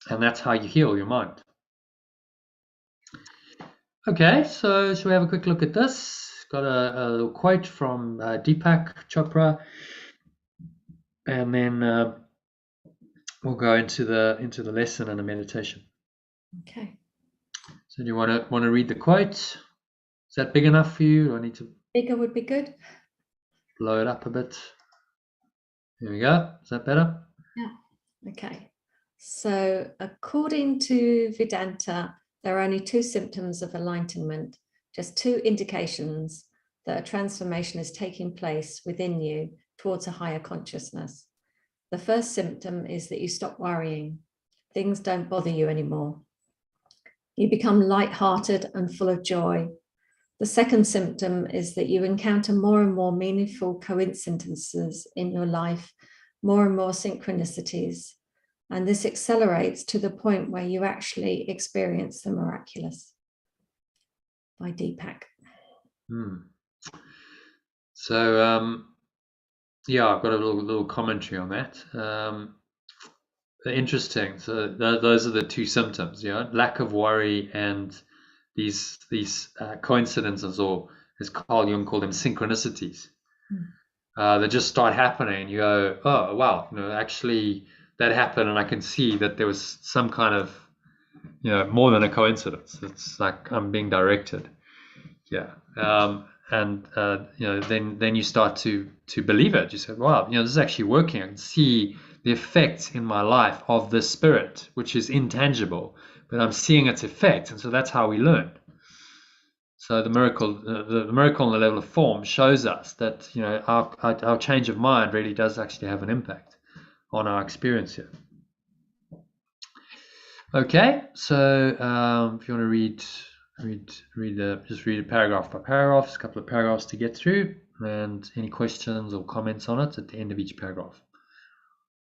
and that's how you heal your mind. Okay, so shall we have a quick look at this? Got a little quote from Deepak Chopra, and then we'll go into the lesson and the meditation. Okay. So do you want to read the quote? Is that big enough for you? Do I need to? Bigger would be good. Blow it up a bit. There we go. Is that better? Yeah. Okay. So according to Vedanta, there are only 2 symptoms of enlightenment, just 2 indications that a transformation is taking place within you towards a higher consciousness. The first symptom is that you stop worrying. Things don't bother you anymore. You become light-hearted and full of joy. The second symptom is that you encounter more and more meaningful coincidences in your life, more and more synchronicities. And this accelerates to the point where you actually experience the miraculous. By Deepak. So yeah, I've got a little commentary on that. Interesting. So those are the two symptoms, lack of worry and these coincidences, or as Carl Jung called them, synchronicities. They just start happening. You go, oh wow, actually that happened, and I can see that there was some kind of, more than a coincidence. It's like I'm being directed. Yeah. And then you start to believe it. You say, wow, this is actually working. I can see the effect in my life of the spirit, which is intangible, but I'm seeing its effect. And so that's how we learn. So the miracle, the miracle on the level of form shows us that, our change of mind really does actually have an impact on our experience here. Okay, so if you want to read just read it paragraph by paragraph. There's a couple of paragraphs to get through, and any questions or comments on it at the end of each paragraph.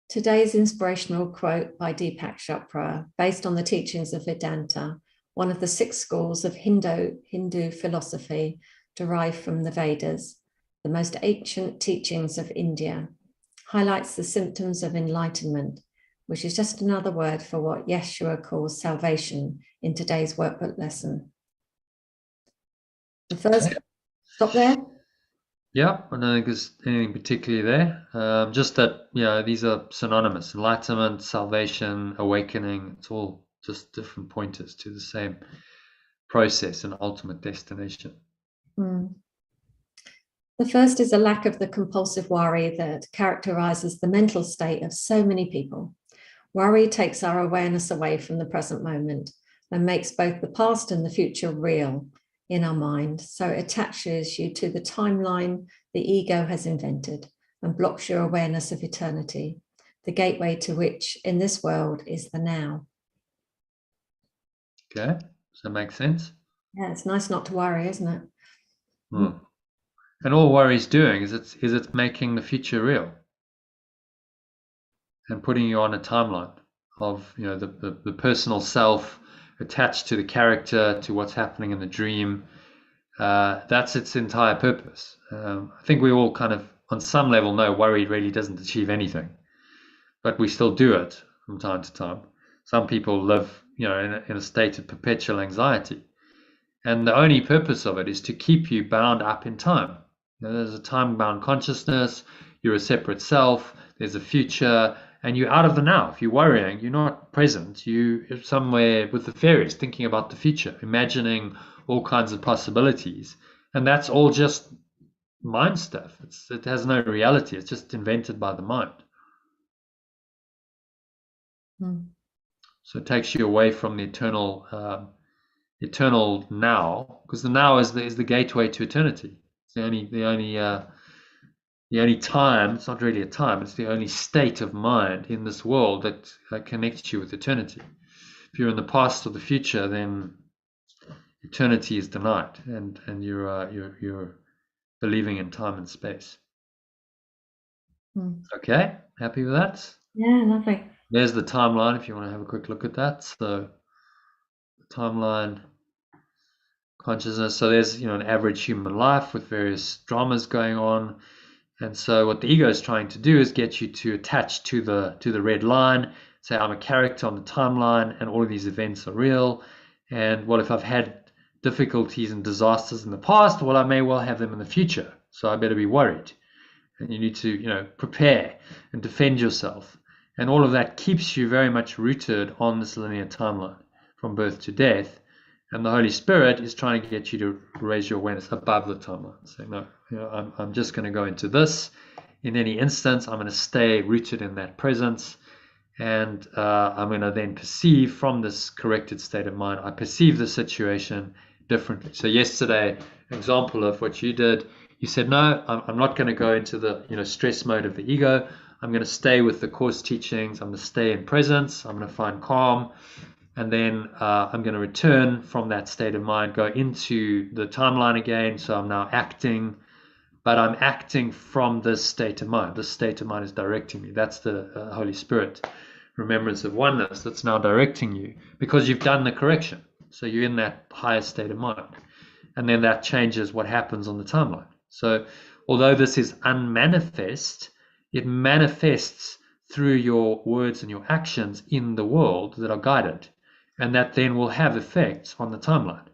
Today's inspirational quote by Deepak Chopra, based on the teachings of Vedanta, one of the 6 schools of Hindu philosophy derived from the Vedas, the most ancient teachings of India, highlights the symptoms of enlightenment, which is just another word for what Yeshua calls salvation in today's workbook lesson. The first, stop there. Yeah, I don't think there's anything particularly there. Just that, these are synonymous. Enlightenment, salvation, awakening, it's all just different pointers to the same process and ultimate destination. The first is a lack of the compulsive worry that characterizes the mental state of so many people. Worry takes our awareness away from the present moment and makes both the past and the future real in our mind. So it attaches you to the timeline the ego has invented and blocks your awareness of eternity, the gateway to which in this world is the now. Okay, does that make sense? Yeah, it's nice not to worry, isn't it? And all worry is doing is it's making the future real and putting you on a timeline of the personal self attached to the character, to what's happening in the dream. That's its entire purpose. I think we all kind of on some level know worry really doesn't achieve anything, but we still do it from time to time. Some people live in a state of perpetual anxiety, and the only purpose of it is to keep you bound up in time. There's a time-bound consciousness. You're a separate self. There's a future, and you're out of the now. If you're worrying, you're not present. You're somewhere with the fairies, thinking about the future, imagining all kinds of possibilities, and that's all just mind stuff. It has no reality. It's just invented by the mind. So it takes you away from the eternal now, because the now is the gateway to eternity. It's the only time. It's not really a time. It's the only state of mind in this world that connects you with eternity. If you're in the past or the future, then eternity is denied, and you're believing in time and space. Okay, happy with that? Yeah, lovely. There's the timeline if you want to have a quick look at that. So the timeline consciousness. So there's an average human life with various dramas going on, and so what the ego is trying to do is get you to attach to the red line. Say I'm a character on the timeline, and all of these events are real. And what if I've had difficulties and disasters in the past? Well, I may well have them in the future, so I better be worried. And you need to prepare and defend yourself, and all of that keeps you very much rooted on this linear timeline from birth to death. And the Holy Spirit is trying to get you to raise your awareness above the timeline. Say, no, I'm just going to go into this. In any instance, I'm going to stay rooted in that presence. And I'm going to then perceive from this corrected state of mind, I perceive the situation differently. So yesterday, example of what you did, you said, no, I'm not going to go into the stress mode of the ego. I'm going to stay with the Course teachings. I'm going to stay in presence. I'm going to find calm. And then I'm going to return from that state of mind, go into the timeline again. So I'm now acting, but I'm acting from this state of mind. This state of mind is directing me. That's the Holy Spirit, remembrance of oneness, that's now directing you because you've done the correction. So you're in that higher state of mind. And then that changes what happens on the timeline. So although this is unmanifest, it manifests through your words and your actions in the world that are guided, and that then will have effects on the timeline.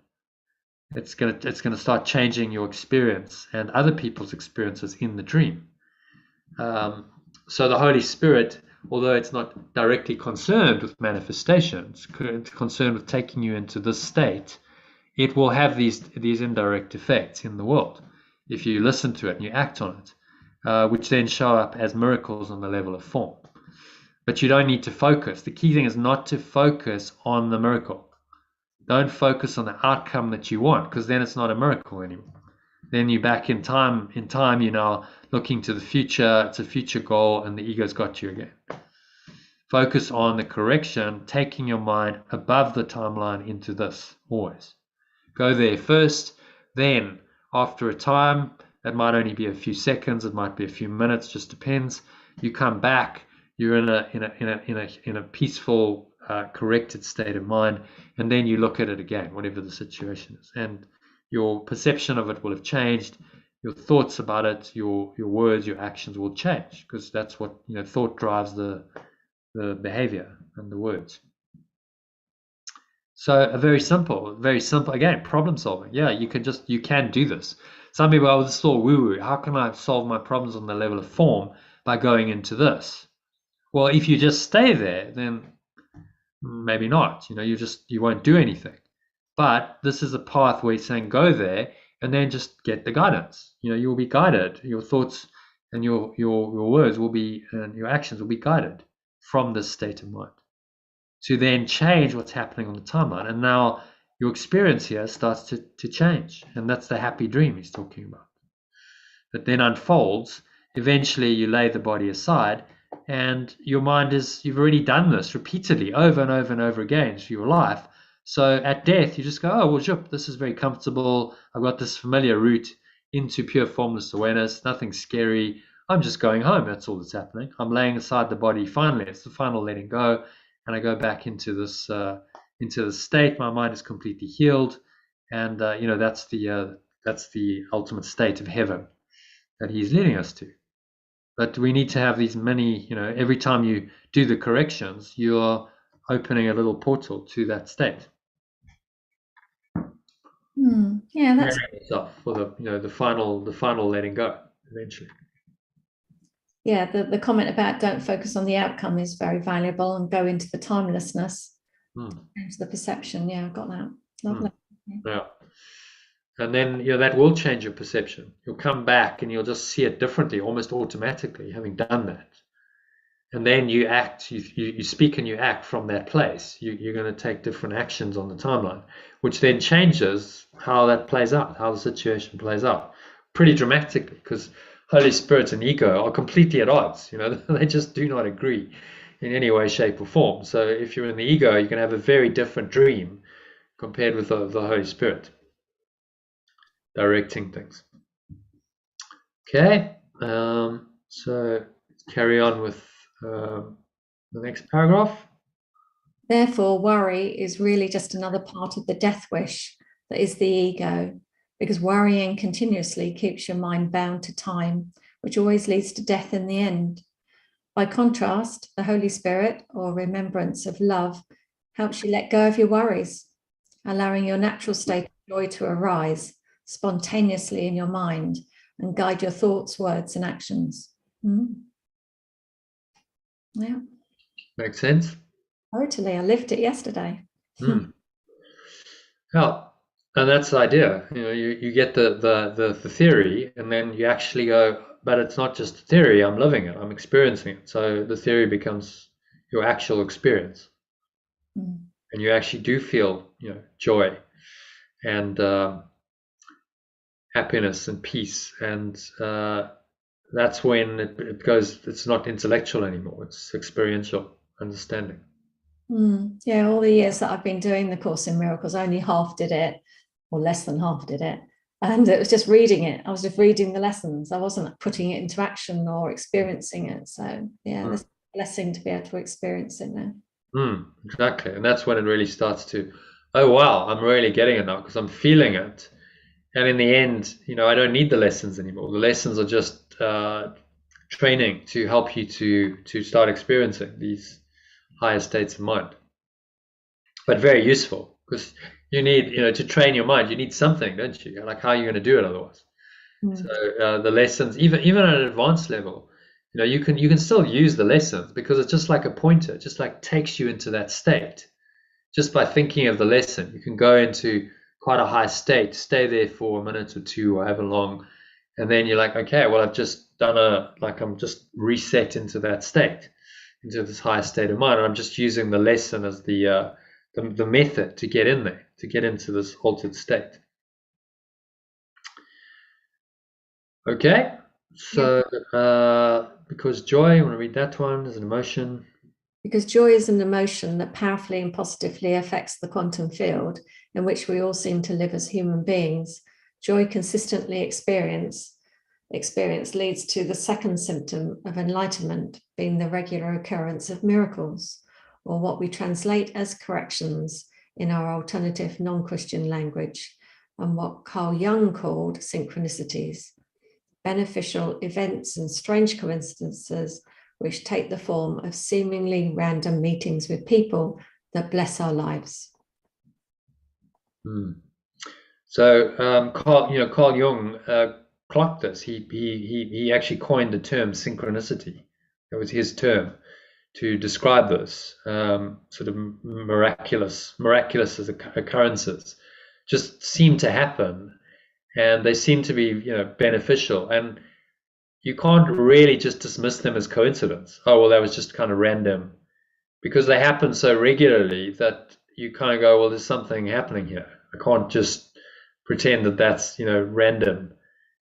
It's gonna start changing your experience and other people's experiences in the dream. So the Holy Spirit, although it's not directly concerned with manifestation, it's concerned with taking you into this state, it will have these indirect effects in the world if you listen to it and you act on it, which then show up as miracles on the level of form. But you don't need to focus. The key thing is not to focus on the miracle. Don't focus on the outcome that you want, because then it's not a miracle anymore. Then you're back in time. In time, you're now looking to the future. It's a future goal, and the ego's got you again. Focus on the correction, taking your mind above the timeline into this always. Go there first, then after a time, it might only be a few seconds, it might be a few minutes, just depends. You come back, you're in a peaceful, corrected state of mind, and then you look at it again, whatever the situation is, and your perception of it will have changed. Your thoughts about it, your words, your actions will change, because that's what, thought drives the behavior and the words. So very simple, again, problem solving. Yeah, you can do this. Some people, oh, this is all woo-woo. How can I solve my problems on the level of form by going into this? Well, if you just stay there, then maybe not. You won't do anything. But this is a path where you're saying go there and then just get the guidance. You'll be guided. Your thoughts and your words will be, and your actions will be guided from this state of mind to then change what's happening on the timeline. And now your experience here starts to change. And that's the happy dream he's talking about. That then unfolds. Eventually you lay the body aside, and your mind you've already done this repeatedly over and over and over again through your life. So at death, you just go, oh, well, zhup, this is very comfortable. I've got this familiar route into pure formless awareness. Nothing scary. I'm just going home. That's all that's happening. I'm laying aside the body finally. It's the final letting go. And I go back into this state. My mind is completely healed. And, that's the ultimate state of heaven that he's leading us to. But we need to have these many, every time you do the corrections, you're opening a little portal to that state. Yeah, that's for the final letting go eventually. Yeah, the comment about don't focus on the outcome is very valuable, and go into the timelessness, into the perception. Yeah, I got that. Lovely. Yeah. And then that will change your perception. You'll come back and you'll just see it differently, almost automatically, having done that. And then you act, you speak and you act from that place. You're going to take different actions on the timeline, which then changes how that plays out, how the situation plays out, pretty dramatically, because Holy Spirit and ego are completely at odds. They just do not agree in any way, shape, or form. So if you're in the ego, you can have a very different dream compared with the Holy Spirit directing things. Okay, so let's carry on with the next paragraph. Therefore, worry is really just another part of the death wish that is the ego, because worrying continuously keeps your mind bound to time, which always leads to death in the end. By contrast, the Holy Spirit, or remembrance of love, helps you let go of your worries, allowing your natural state of joy to arise spontaneously in your mind and guide your thoughts, words, and actions. Yeah. Makes sense? Totally. I lived it yesterday. Yeah. And that's the idea. You get the theory, and then you actually go, but it's not just a theory. I'm living it. I'm experiencing it. So the theory becomes your actual experience, and you actually do feel, joy and happiness and peace, and that's when it goes. It's not intellectual anymore. It's experiential understanding. Yeah, all the years that I've been doing the Course in Miracles, only half did it, or less than half did it. And it was just reading it. I was just reading the lessons. I wasn't putting it into action or experiencing it. So yeah, it's a blessing to be able to experience it now. Exactly. And that's when it really starts to, oh wow, I'm really getting it now, because I'm feeling it. And in the end, I don't need the lessons anymore. The lessons are just training to help you to start experiencing these higher states of mind. But very useful, because you need, to train your mind. You need something, don't you? Like, how are you going to do it otherwise? So the lessons, even at an advanced level, you can still use the lessons, because it's just like a pointer, just like takes you into that state. Just by thinking of the lesson, you can go into quite a high state, stay there for a minute or two or however long, and then you're like, okay, well, I've just done I'm just reset into that state, into this higher state of mind, and I'm just using the lesson as the method to get in there, to get into this altered state. Okay, so because joy, I want to read that one, is an emotion. Because joy is an emotion that powerfully and positively affects the quantum field in which we all seem to live as human beings. Joy consistently experienced leads to the second symptom of enlightenment, being the regular occurrence of miracles, or what we translate as corrections in our alternative non-Christian language, and what Carl Jung called synchronicities, beneficial events and strange coincidences which take the form of seemingly random meetings with people that bless our lives. So Carl Jung clocked this. He actually coined the term synchronicity. That was his term to describe this sort of miraculous occurrences just seem to happen, and they seem to be beneficial, and you can't really just dismiss them as coincidence. Oh, well, that was just kind of random, because they happen so regularly that you kind of go, well, there's something happening here. I can't just pretend that that's random,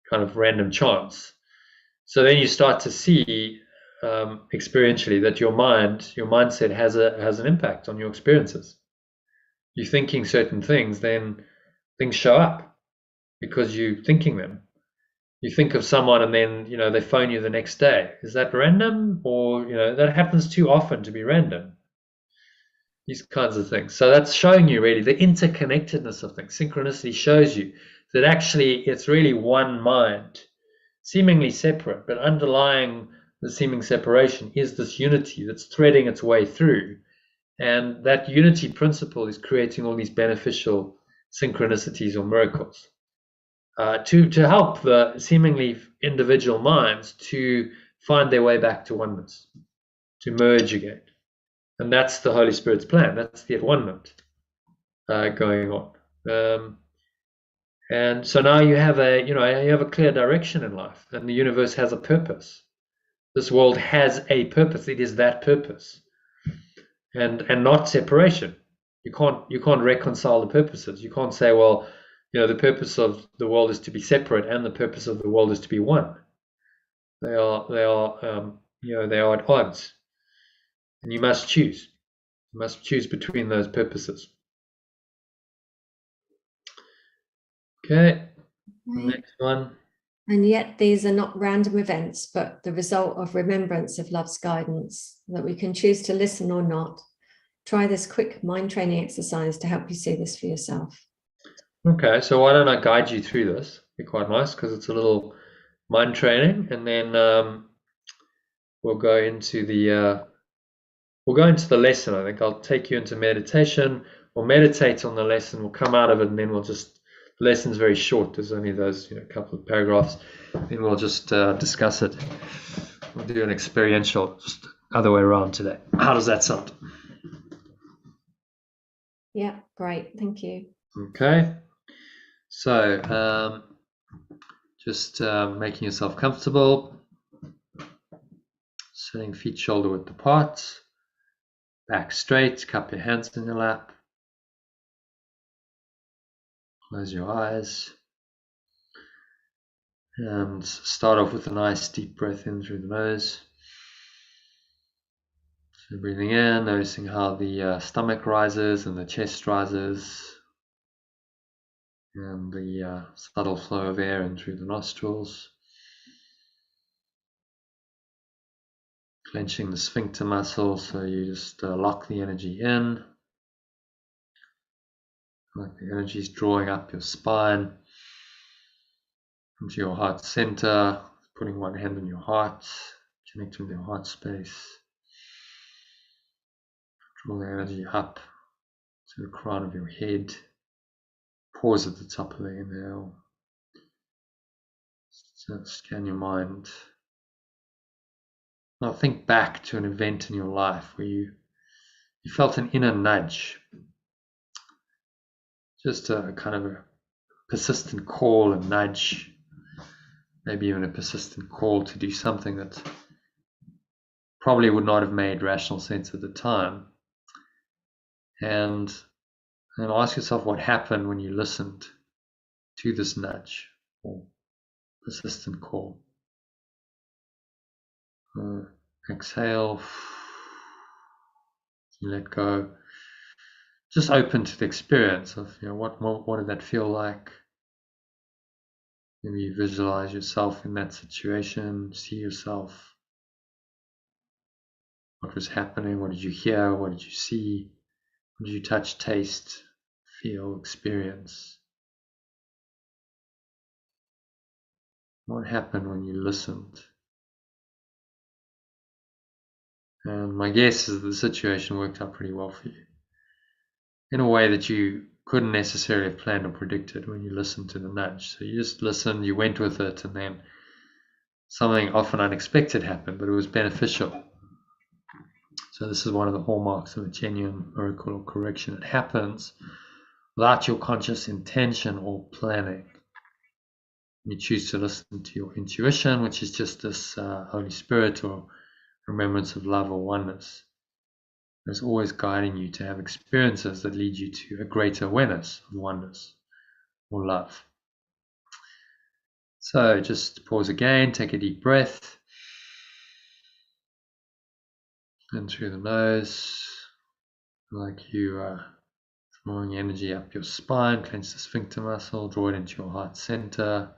kind of random chance. So then you start to see experientially that your mindset has an impact on your experiences. You're thinking certain things, then things show up because you're thinking them. You think of someone and then they phone you the next day. Is that random? Or that happens too often to be random. These kinds of things. So that's showing you really the interconnectedness of things. Synchronicity shows you that actually it's really one mind, seemingly separate, but underlying the seeming separation is this unity that's threading its way through. And that unity principle is creating all these beneficial synchronicities or miracles to help the seemingly individual minds to find their way back to oneness, to merge again. And that's the Holy Spirit's plan. That's the at-one-ment going on. And so now you have a clear direction in life, and the universe has a purpose. This world has a purpose. It is that purpose, and not separation. You can't reconcile the purposes. You can't say, well, the purpose of the world is to be separate, and the purpose of the world is to be one. They are at odds, and you must choose. You must choose between those purposes. Okay, next one. And yet these are not random events, but the result of remembrance of love's guidance, that we can choose to listen or not. Try this quick mind training exercise to help you see this for yourself. Okay, so why don't I guide you through this? It'd be quite nice, because it's a little mind training, and then we'll go into the lesson. I think I'll take you into meditation. We'll meditate on the lesson. We'll come out of it, and then the lesson's very short. There's only those couple of paragraphs. Then we'll just discuss it. We'll do an experiential, just other way around today. How does that sound? Yeah, great. Thank you. Okay. So just making yourself comfortable. Sitting feet shoulder width apart. Back straight. Cup your hands in your lap. Close your eyes. And start off with a nice deep breath in through the nose. So breathing in, noticing how the stomach rises and the chest rises. And the subtle flow of air in through the nostrils. Clenching the sphincter muscle, so you just lock the energy in. Like the energy is drawing up your spine. into your heart center, putting one hand on your heart, connecting with your heart space. Draw the energy up to the crown of your head. Pause at the top of the inhale. So scan your mind. Now think back to an event in your life where you felt an inner nudge, just a kind of a persistent call, a nudge, maybe even a persistent call to do something that probably would not have made rational sense at the time. And ask yourself what happened when you listened to this nudge or persistent call. Exhale, you let go. Just open to the experience of, what did that feel like? Maybe you visualize yourself in that situation, see yourself. What was happening? What did you hear? What did you see? What did you touch, taste, feel, experience? What happened when you listened? And my guess is that the situation worked out pretty well for you, in a way that you couldn't necessarily have planned or predicted when you listened to the nudge. So you just listened, you went with it, and then something often unexpected happened, but it was beneficial. So this is one of the hallmarks of a genuine miracle or correction. It happens without your conscious intention or planning. You choose to listen to your intuition, which is just this Holy Spirit or remembrance of love or oneness. It's always guiding you to have experiences that lead you to a greater awareness of oneness or love. So just pause again, take a deep breath. In through the nose, like you are drawing energy up your spine, clench the sphincter muscle, draw it into your heart center.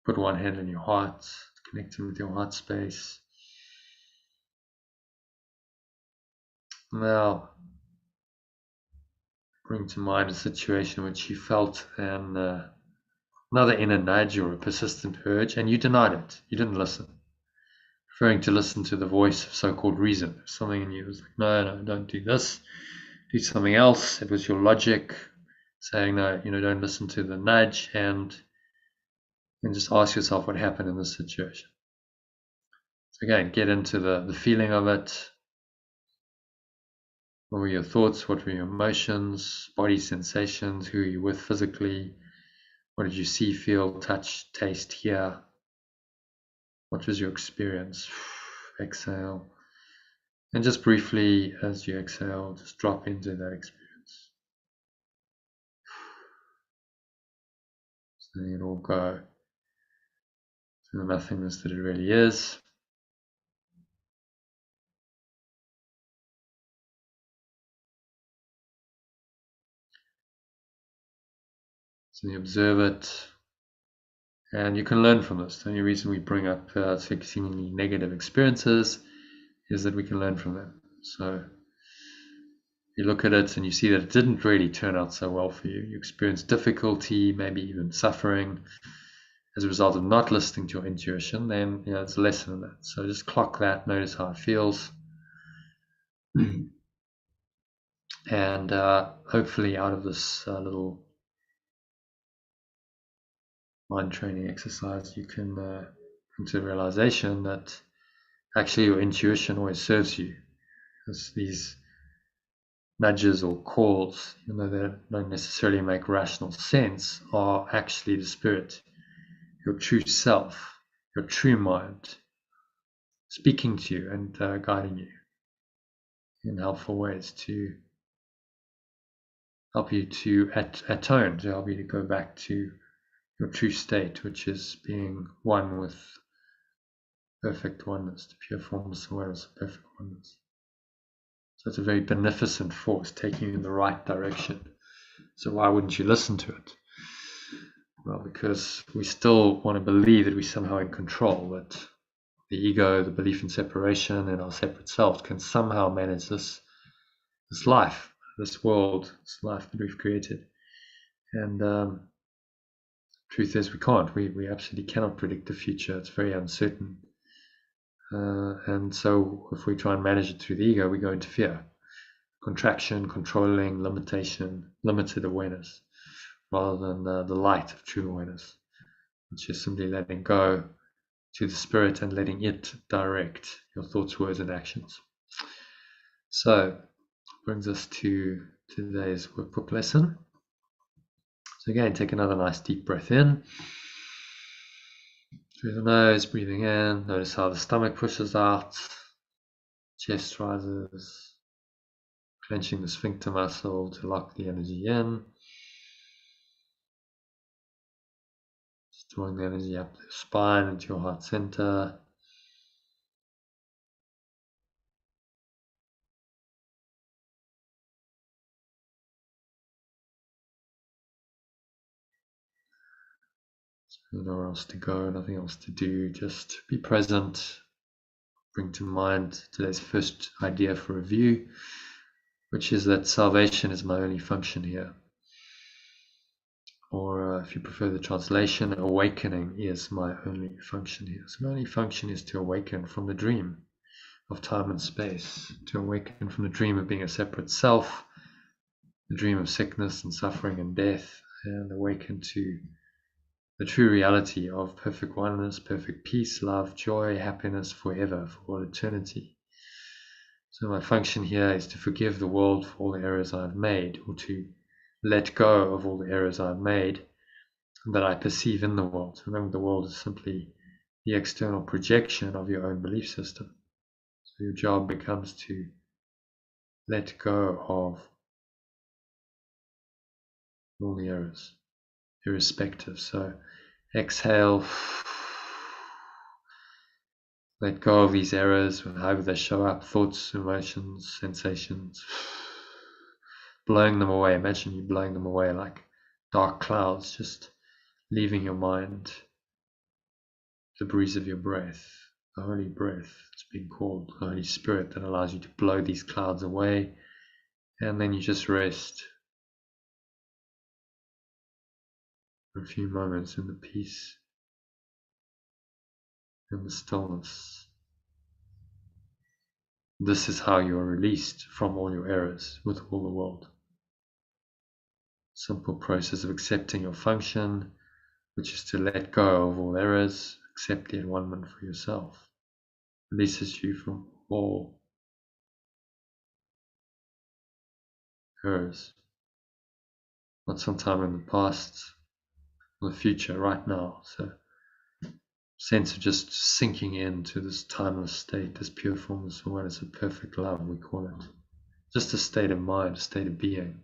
Put one hand on your heart, connecting with your heart space. Now, bring to mind a situation in which you felt another inner nudge or a persistent urge, and you denied it. You didn't listen. Preferring to listen to the voice of so-called reason. Something in you was like, no, don't do this. Do something else. It was your logic saying, no, don't listen to the nudge, and just ask yourself what happened in this situation. So again, get into the feeling of it. What were your thoughts? What were your emotions, body sensations? Who are you with physically? What did you see, feel, touch, taste, hear? What was your experience? Exhale. And just briefly, as you exhale, just drop into that experience. So it all go to the nothingness that it really is. So you observe it, and you can learn from this. The only reason we bring up seemingly negative experiences is that we can learn from them. So you look at it and you see that it didn't really turn out so well for you. You experienced difficulty, maybe even suffering as a result of not listening to your intuition. Then it's a lesson in that. So just clock that, notice how it feels. And hopefully out of this little mind training exercise, you can come to the realization that actually your intuition always serves you. Because these nudges or calls, even though they don't necessarily make rational sense, are actually the spirit, your true self, your true mind, speaking to you and guiding you in helpful ways to help you to atone, to help you to go back to your true state, which is being one with perfect oneness, the pure formless awareness of perfect oneness. So it's a very beneficent force taking you in the right direction. So why wouldn't you listen to it? Well, because we still want to believe that we're somehow in control, that the ego, the belief in separation and our separate selves can somehow manage this life, this world, this life that we've created. And Truth is, we can't. We absolutely cannot predict the future. It's very uncertain. And so if we try and manage it through the ego, we go into fear, contraction, controlling, limitation, limited awareness, rather than the light of true awareness, which is simply letting go to the spirit and letting it direct your thoughts, words, and actions. So brings us to today's workbook lesson. So again, take another nice deep breath in through the nose, breathing in. Notice how the stomach pushes out, chest rises, clenching the sphincter muscle to lock the energy in, just drawing the energy up the spine into your heart center. Nowhere else to go, nothing else to do, just be present. Bring to mind today's first idea for review, which is that salvation is my only function here. Or if you prefer the translation, awakening is my only function here. So my only function is to awaken from the dream of time and space, to awaken from the dream of being a separate self, the dream of sickness and suffering and death, and awaken to the true reality of perfect oneness, perfect peace, love, joy, happiness forever, for all eternity. So my function here is to forgive the world for all the errors I've made, or to let go of all the errors I've made that I perceive in the world. Remember, the world is simply the external projection of your own belief system. So your job becomes to let go of all the errors, irrespective. So exhale, let go of these errors, however they show up, thoughts, emotions, sensations, blowing them away. Imagine you blowing them away like dark clouds, just leaving your mind, the breeze of your breath, the Holy Breath. It's been called the Holy Spirit, that allows you to blow these clouds away, and then you just rest for a few moments in the peace and the stillness. This is how you are released from all your errors with all the world. Simple process of accepting your function, which is to let go of all errors, accept the enlightenment for yourself, releases you from all errors. Not sometime in the past or the future, right now. So sense of just sinking into this timeless state, this pure formless awareness of perfect love, we call it. Just a state of mind, a state of being.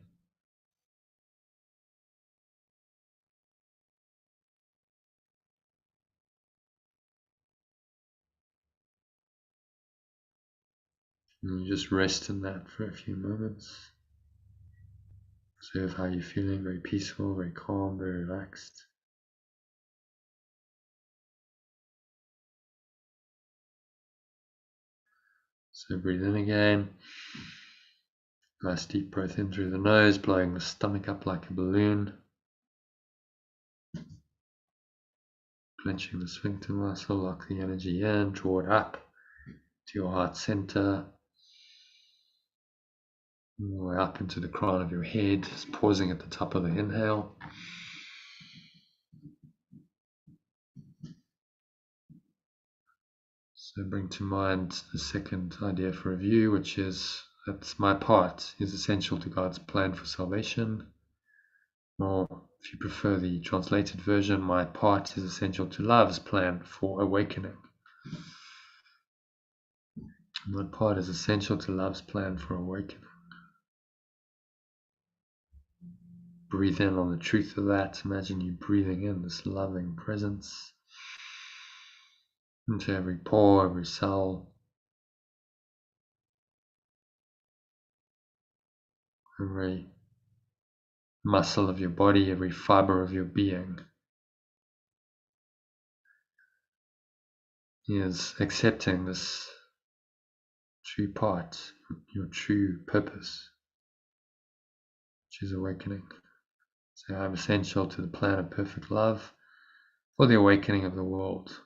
And you just rest in that for a few moments. Observe how you're feeling, very peaceful, very calm, very relaxed. So breathe in again. Nice deep breath in through the nose, blowing the stomach up like a balloon. Clenching the sphincter muscle, lock the energy in, draw it up to your heart center. All the way up into the crown of your head, just pausing at the top of the inhale. So bring to mind the second idea for review, which is that my part is essential to God's plan for salvation. Or if you prefer the translated version, my part is essential to love's plan for awakening. My part is essential to love's plan for awakening. Breathe in on the truth of that. Imagine you breathing in this loving presence into every pore, every cell, every muscle of your body, every fiber of your being is accepting this true part, your true purpose, which is awakening. So I'm essential to the plan of perfect love for the awakening of the world.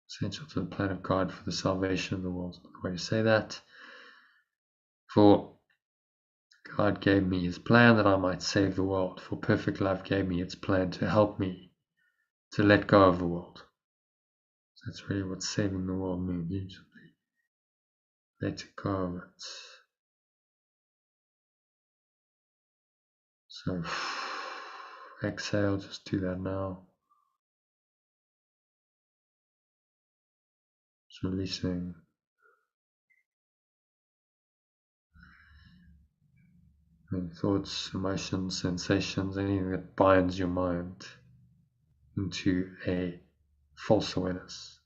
Essential to the plan of God for the salvation of the world. The way to say that. For God gave me his plan that I might save the world. For perfect love gave me its plan to help me to let go of the world. So that's really what saving the world means. You just let go of it. So exhale, just do that now. Just releasing any thoughts, emotions, sensations, anything that binds your mind into a false awareness,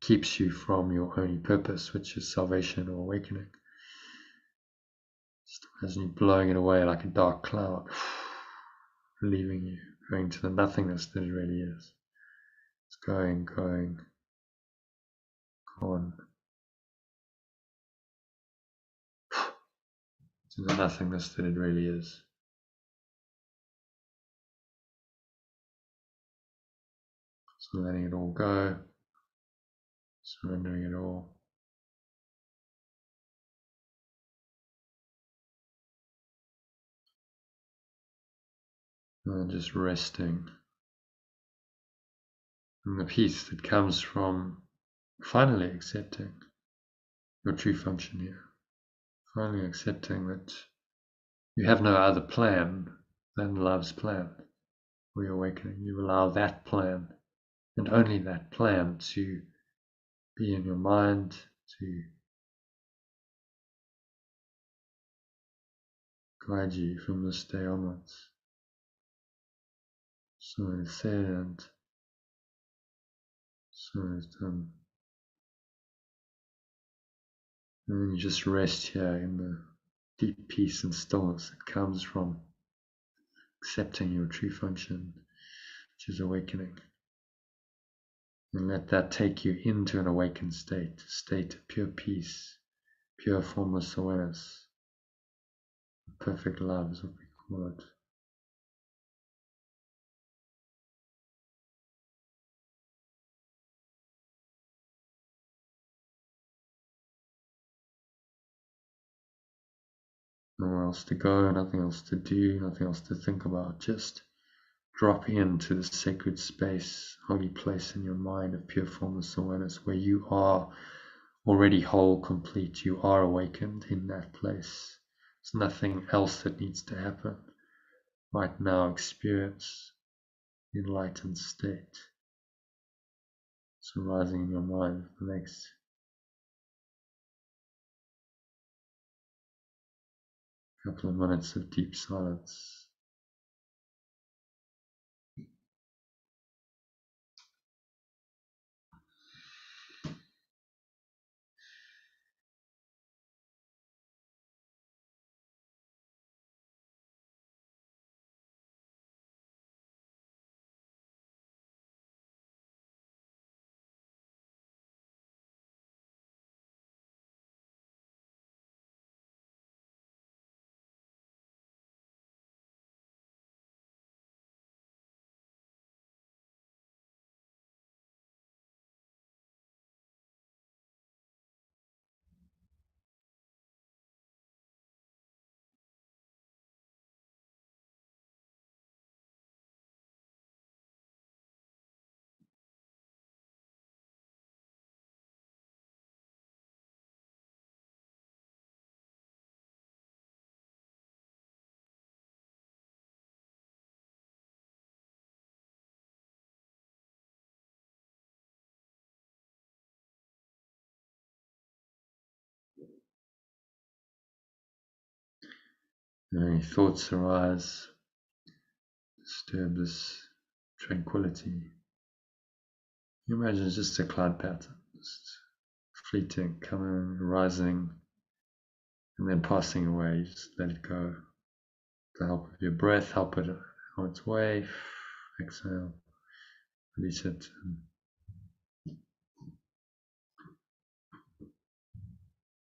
keeps you from your only purpose, which is salvation or awakening. Just imagine you blowing it away like a dark cloud, leaving you, going to the nothingness that it really is. It's going, gone, to the nothingness that it really is. So letting it all go, surrendering it all. And just resting in the peace that comes from finally accepting your true function here. Finally accepting that you have no other plan than love's plan for your awakening. You allow that plan and only that plan to be in your mind, to guide you from this day onwards. So it is said and so it is done. And then you just rest here in the deep peace and stillness that comes from accepting your true function, which is awakening. And let that take you into an awakened state, a state of pure peace, pure formless awareness. Perfect love is what we call it. Nowhere else to go, nothing else to do, nothing else to think about. Just drop into the sacred space, holy place in your mind of pure formless awareness where you are already whole, complete. You are awakened in that place. There's nothing else that needs to happen. Right now, experience the enlightened state. It's arising in your mind for the next couple of minutes of deep silence. Any thoughts arise, disturb this tranquility. You imagine it's just a cloud pattern, just fleeting, coming, rising, and then passing away. You just let it go. With the help of your breath, help it on its way. Exhale, release it.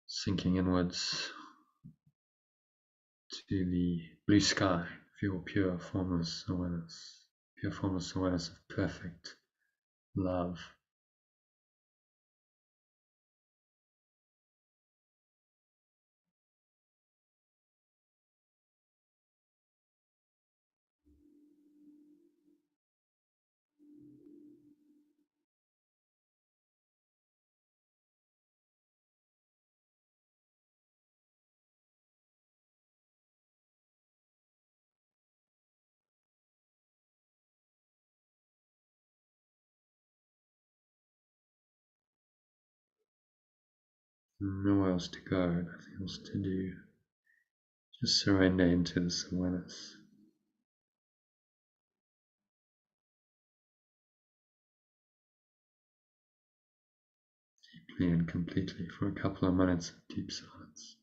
Sinking inwards to the blue sky of your pure formless awareness, of perfect love. Nowhere else to go, nothing else to do. Just surrender into this awareness. Deeply and completely for a couple of minutes of deep silence.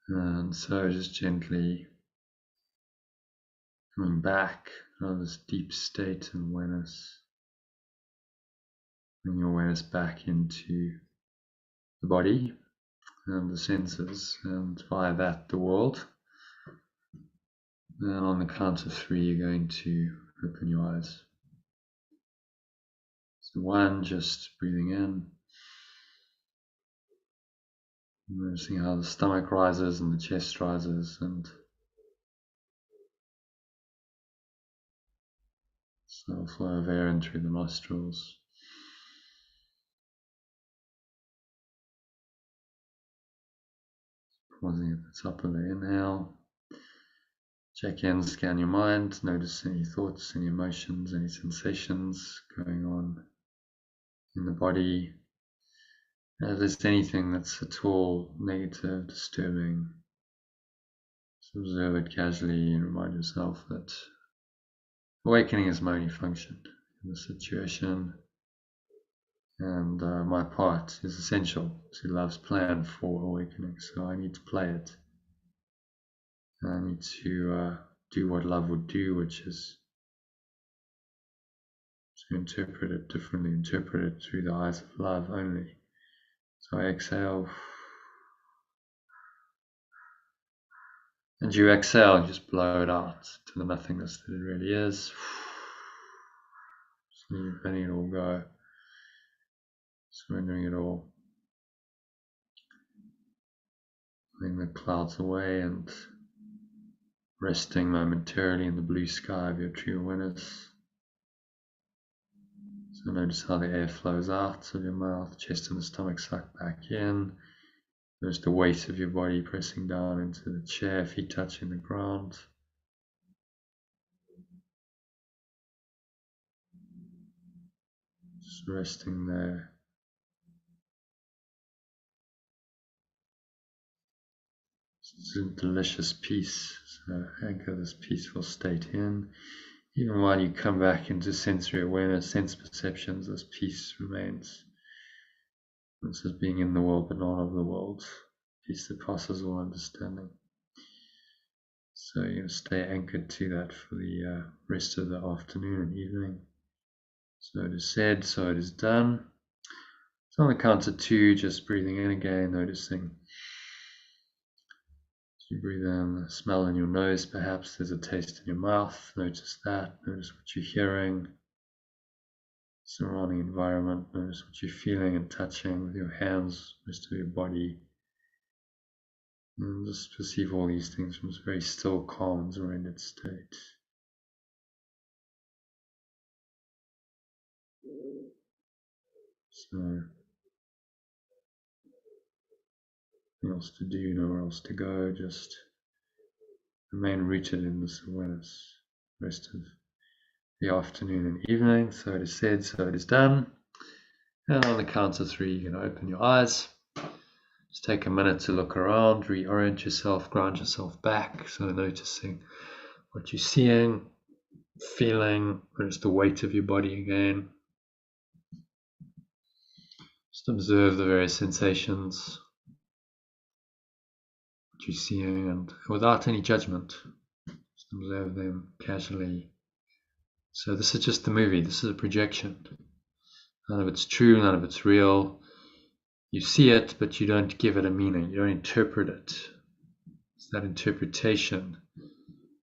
And so just gently coming back on this deep state of awareness. Bring your awareness back into the body and the senses, and via that the world. And on the count of 3, you're going to open your eyes. So 1, just breathing in, noticing how the stomach rises and the chest rises, and slow flow of air in through the nostrils. Pausing at the top of the inhale. Check in, scan your mind, notice any thoughts, any emotions, any sensations going on in the body. If there's anything that's at all negative, disturbing, just observe it casually and remind yourself that awakening is my only function in the situation, and my part is essential to love's plan for awakening, so I need to play it. I need to do what love would do, which is to interpret it differently, interpret it through the eyes of love only. So I exhale, and you exhale and just blow it out to the nothingness that it really is. So you're letting it all go, surrendering it all, letting the clouds away and resting momentarily in the blue sky of your true awareness. So notice how the air flows out of your mouth, chest and the stomach suck back in. Notice the weight of your body pressing down into the chair, feet touching the ground. Just resting there. It's a delicious peace. So anchor this peaceful state in. Even while you come back into sensory awareness, sense perceptions, this peace remains. This is being in the world but not of the world. Peace that passes all understanding. So you're going to stay anchored to that for the rest of the afternoon and evening. So it is said, so it is done. So on the count of 2, just breathing in again, noticing. As you breathe in, the smell in your nose, perhaps there's a taste in your mouth. Notice that. Notice what you're hearing. Surrounding environment. Notice what you're feeling and touching with your hands, rest of your body. And just perceive all these things from this very still, calm, and surrendered state. So, nothing else to do, nowhere else to go, just remain rooted in this awareness the rest of the afternoon and evening. So it is said, so it is done. And on the count of 3, you can open your eyes. Just take a minute to look around, reorient yourself, ground yourself back. So noticing what you're seeing, feeling, notice the weight of your body again. Just observe the various sensations, what you're seeing, and without any judgment, just observe them casually. So this is just the movie, this is a projection. None of it's true, none of it's real. You see it, but you don't give it a meaning. You don't interpret it. It's that interpretation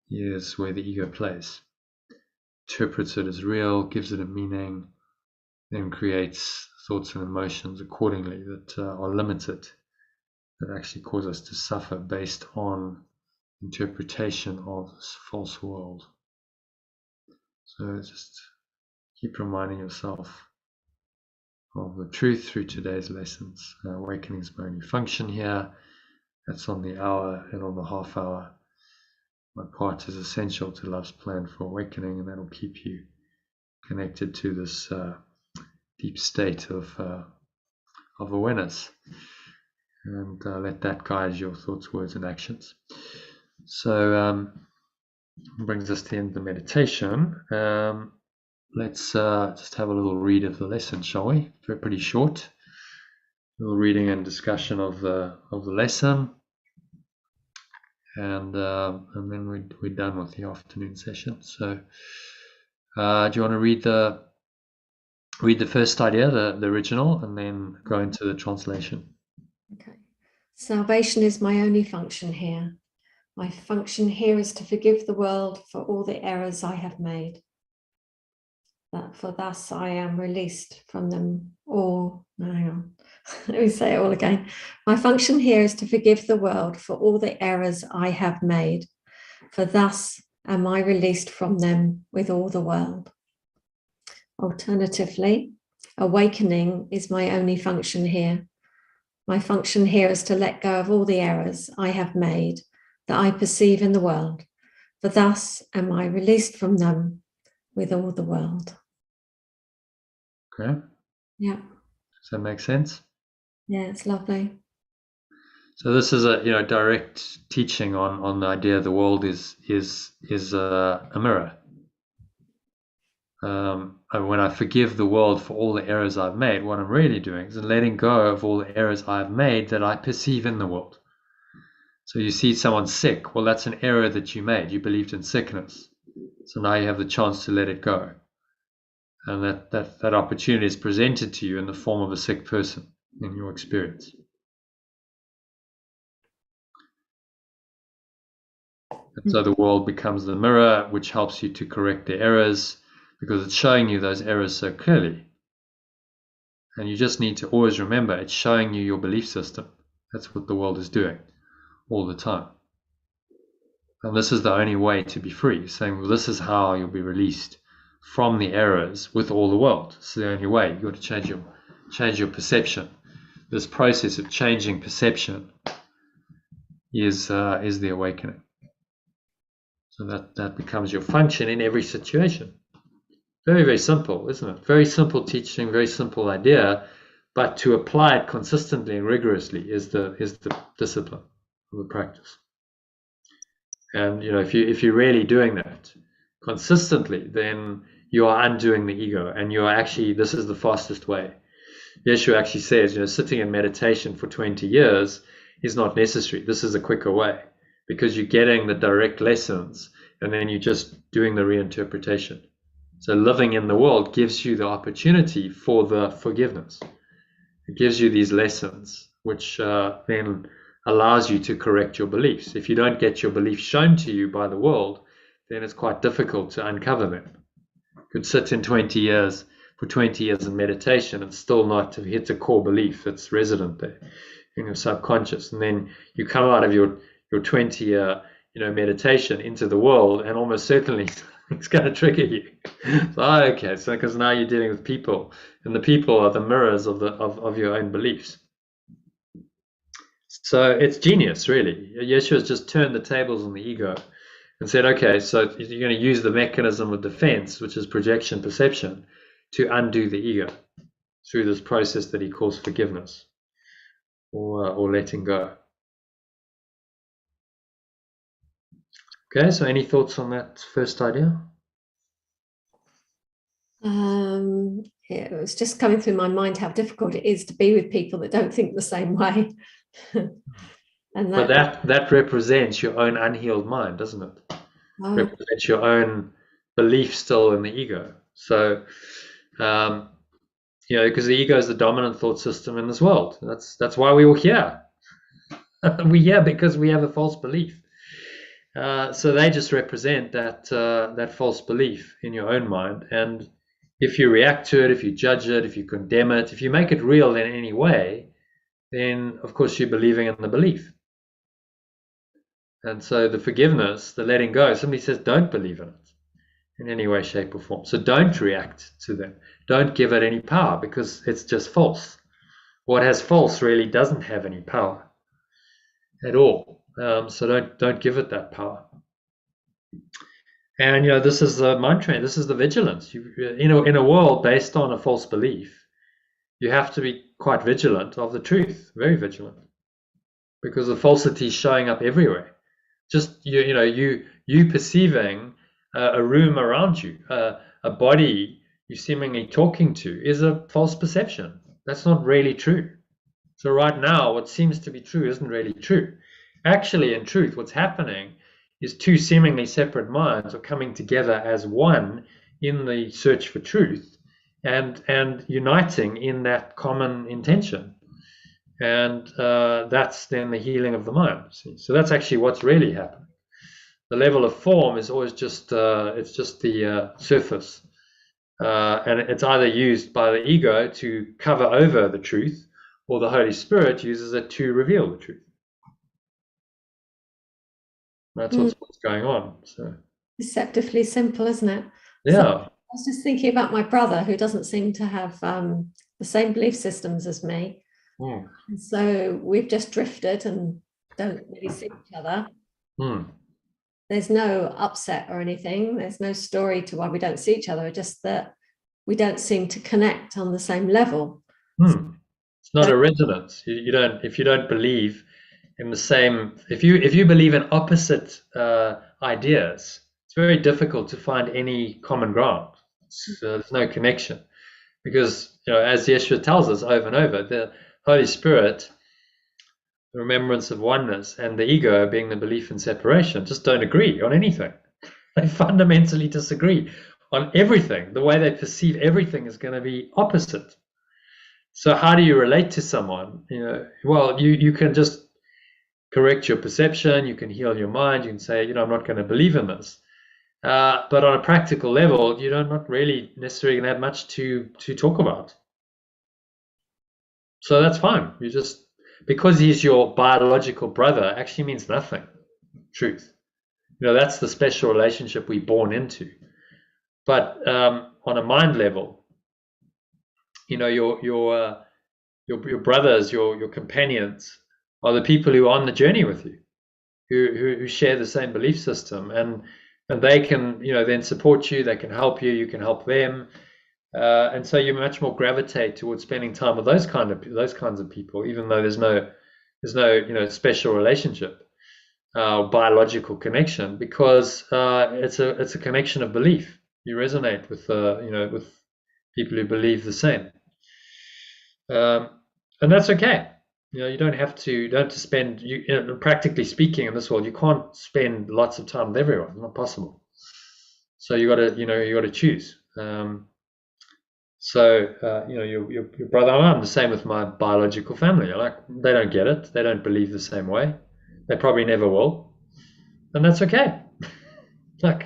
is where the ego plays. Interprets it as real, gives it a meaning, then creates thoughts and emotions accordingly that are limited, that actually cause us to suffer based on interpretation of this false world. So just keep reminding yourself of the truth through today's lessons. Awakening is my only function here. That's on the hour and on the half hour. My part is essential to love's plan for awakening, and that'll keep you connected to this deep state of awareness. And let that guide your thoughts, words, and actions. So brings us to the end of the meditation. Let's just have a little read of the lesson, shall we? Pretty short. A little reading and discussion of the lesson, and then we're done with the afternoon session. So, do you want to read the first idea, the original, and then go into the translation? Okay. Salvation is my only function here. My function here is to forgive the world for all the errors I have made. For thus I am released from them all. No, hang on. Let me say it all again. My function here is to forgive the world for all the errors I have made. For thus am I released from them with all the world. Alternatively, awakening is my only function here. My function here is to let go of all the errors I have made that I perceive in the world, for thus am I released from them with all the world. Okay. Yeah. Does that make sense? Yeah, it's lovely. So this is a direct teaching on the idea the world is a mirror. And when I forgive the world for all the errors I've made, what I'm really doing is letting go of all the errors I've made that I perceive in the world. So you see someone sick, well, that's an error that you made. You believed in sickness. So now you have the chance to let it go. And that opportunity is presented to you in the form of a sick person in your experience. And so the world becomes the mirror, which helps you to correct the errors, because it's showing you those errors so clearly. And you just need to always remember, it's showing you your belief system. That's what the world is doing all the time. And this is the only way to be free, saying, well, this is how you'll be released from the errors with all the world. It's the only way. You've got to change your perception. This process of changing perception is the awakening. So that becomes your function in every situation. Very, very simple, isn't it? Very simple teaching, very simple idea, but to apply it consistently and rigorously is the discipline of the practice. And if you're really doing that consistently, then you are undoing the ego, and you are actually, this is the fastest way. Yeshua actually says, sitting in meditation for 20 years is not necessary. This is a quicker way, because you're getting the direct lessons, and then you're just doing the reinterpretation. So living in the world gives you the opportunity for the forgiveness. It gives you these lessons, which then allows you to correct your beliefs. If you don't get your beliefs shown to you by the world, then it's quite difficult to uncover them. You could sit in 20 years in meditation and still not have hit a core belief that's resident there in your subconscious. And then you come out of your 20-year meditation into the world, and almost certainly it's going to trigger you. So because now you're dealing with people, and the people are the mirrors of your own beliefs. So it's genius, really. Yeshua's just turned the tables on the ego and said, okay, so you're going to use the mechanism of defense, which is projection perception, to undo the ego through this process that he calls forgiveness or letting go. Okay, so any thoughts on that first idea? It was just coming through my mind how difficult it is to be with people that don't think the same way. And but that represents your own unhealed mind, doesn't it? Represents your own belief still in the ego. So, because the ego is the dominant thought system in this world. That's why we're all here. We're here because we have a false belief. So they just represent that false belief in your own mind. And if you react to it, if you judge it, if you condemn it, if you make it real in any way, then of course you're believing in the belief. And so the forgiveness, the letting go, somebody says don't believe in it in any way, shape, or form. So don't react to them. Don't give it any power, because it's just false. What has false really doesn't have any power at all. So don't give it that power. And this is the mind training. This is the vigilance. In a world based on a false belief, you have to be quite vigilant of the truth, very vigilant, because the falsity is showing up everywhere. Just you perceiving a room around you, a body you're seemingly talking to, is a false perception. That's not really true. So right now, what seems to be true isn't really true. Actually, in truth, what's happening is two seemingly separate minds are coming together as one in the search for truth, and uniting in that common intention. And that's then the healing of the mind. See? So that's actually what's really happening. The level of form is always just the surface, and it's either used by the ego to cover over the truth, or the Holy Spirit uses it to reveal the truth. That's what's going on. So deceptively simple, isn't it? Yeah. So I was just thinking about my brother, who doesn't seem to have the same belief systems as me. Mm. And so we've just drifted and don't really see each other. Mm. There's no upset or anything. There's no story to why we don't see each other. It's just that we don't seem to connect on the same level. Mm. It's not So a resonance. You don't, if you don't believe in the same, if you believe in opposite ideas, it's very difficult to find any common ground. There's no connection because, as Yeshua tells us over and over, the Holy Spirit, the remembrance of oneness, and the ego, being the belief in separation, just don't agree on anything. They fundamentally disagree on everything. The way they perceive everything is going to be opposite. So how do you relate to someone? Well, you can just correct your perception, you can heal your mind, you can say, I'm not going to believe in this. But on a practical level, you're not really necessarily going to have much to talk about. So that's fine. You just, because he's your biological brother, actually means nothing. Truth. That's the special relationship we're born into. But on a mind level, your brothers, your companions, are the people who are on the journey with you, who share the same belief system, and they can then support you. They can help you. You can help them, and so you much more gravitate towards spending time with those kinds of people, even though there's no special relationship, biological connection, because it's a connection of belief. You resonate with with people who believe the same. And that's okay. You don't have to spend, practically speaking, in this world, you can't spend lots of time with everyone. It's not possible. So you got to choose. Your brother, I'm the same with my biological family. They don't get it. They don't believe the same way. They probably never will, and that's okay. Like,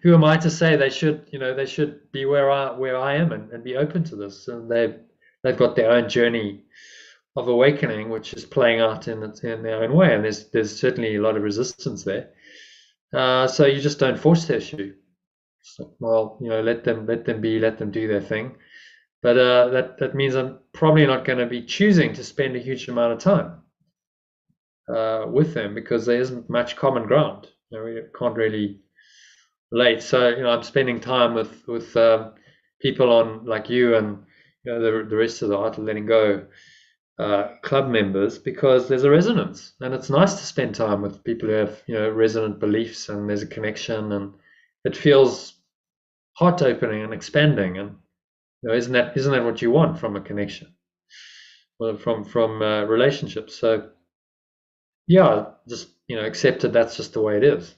who am I to say they should be where I am and be open to this? And they've got their own journey of awakening, which is playing out in their own way, and there's certainly a lot of resistance there. So you just don't force their issue. So, well, let them do their thing. But that means I'm probably not going to be choosing to spend a huge amount of time with them, because there isn't much common ground. We can't really relate. So I'm spending time with people on, like you, and the rest of the Art of Letting Go club members, because there's a resonance, and it's nice to spend time with people who have resonant beliefs, and there's a connection, and it feels heart opening and expanding. And isn't that what you want from a connection, well, from relationships? So yeah, just accept that that's just the way it is.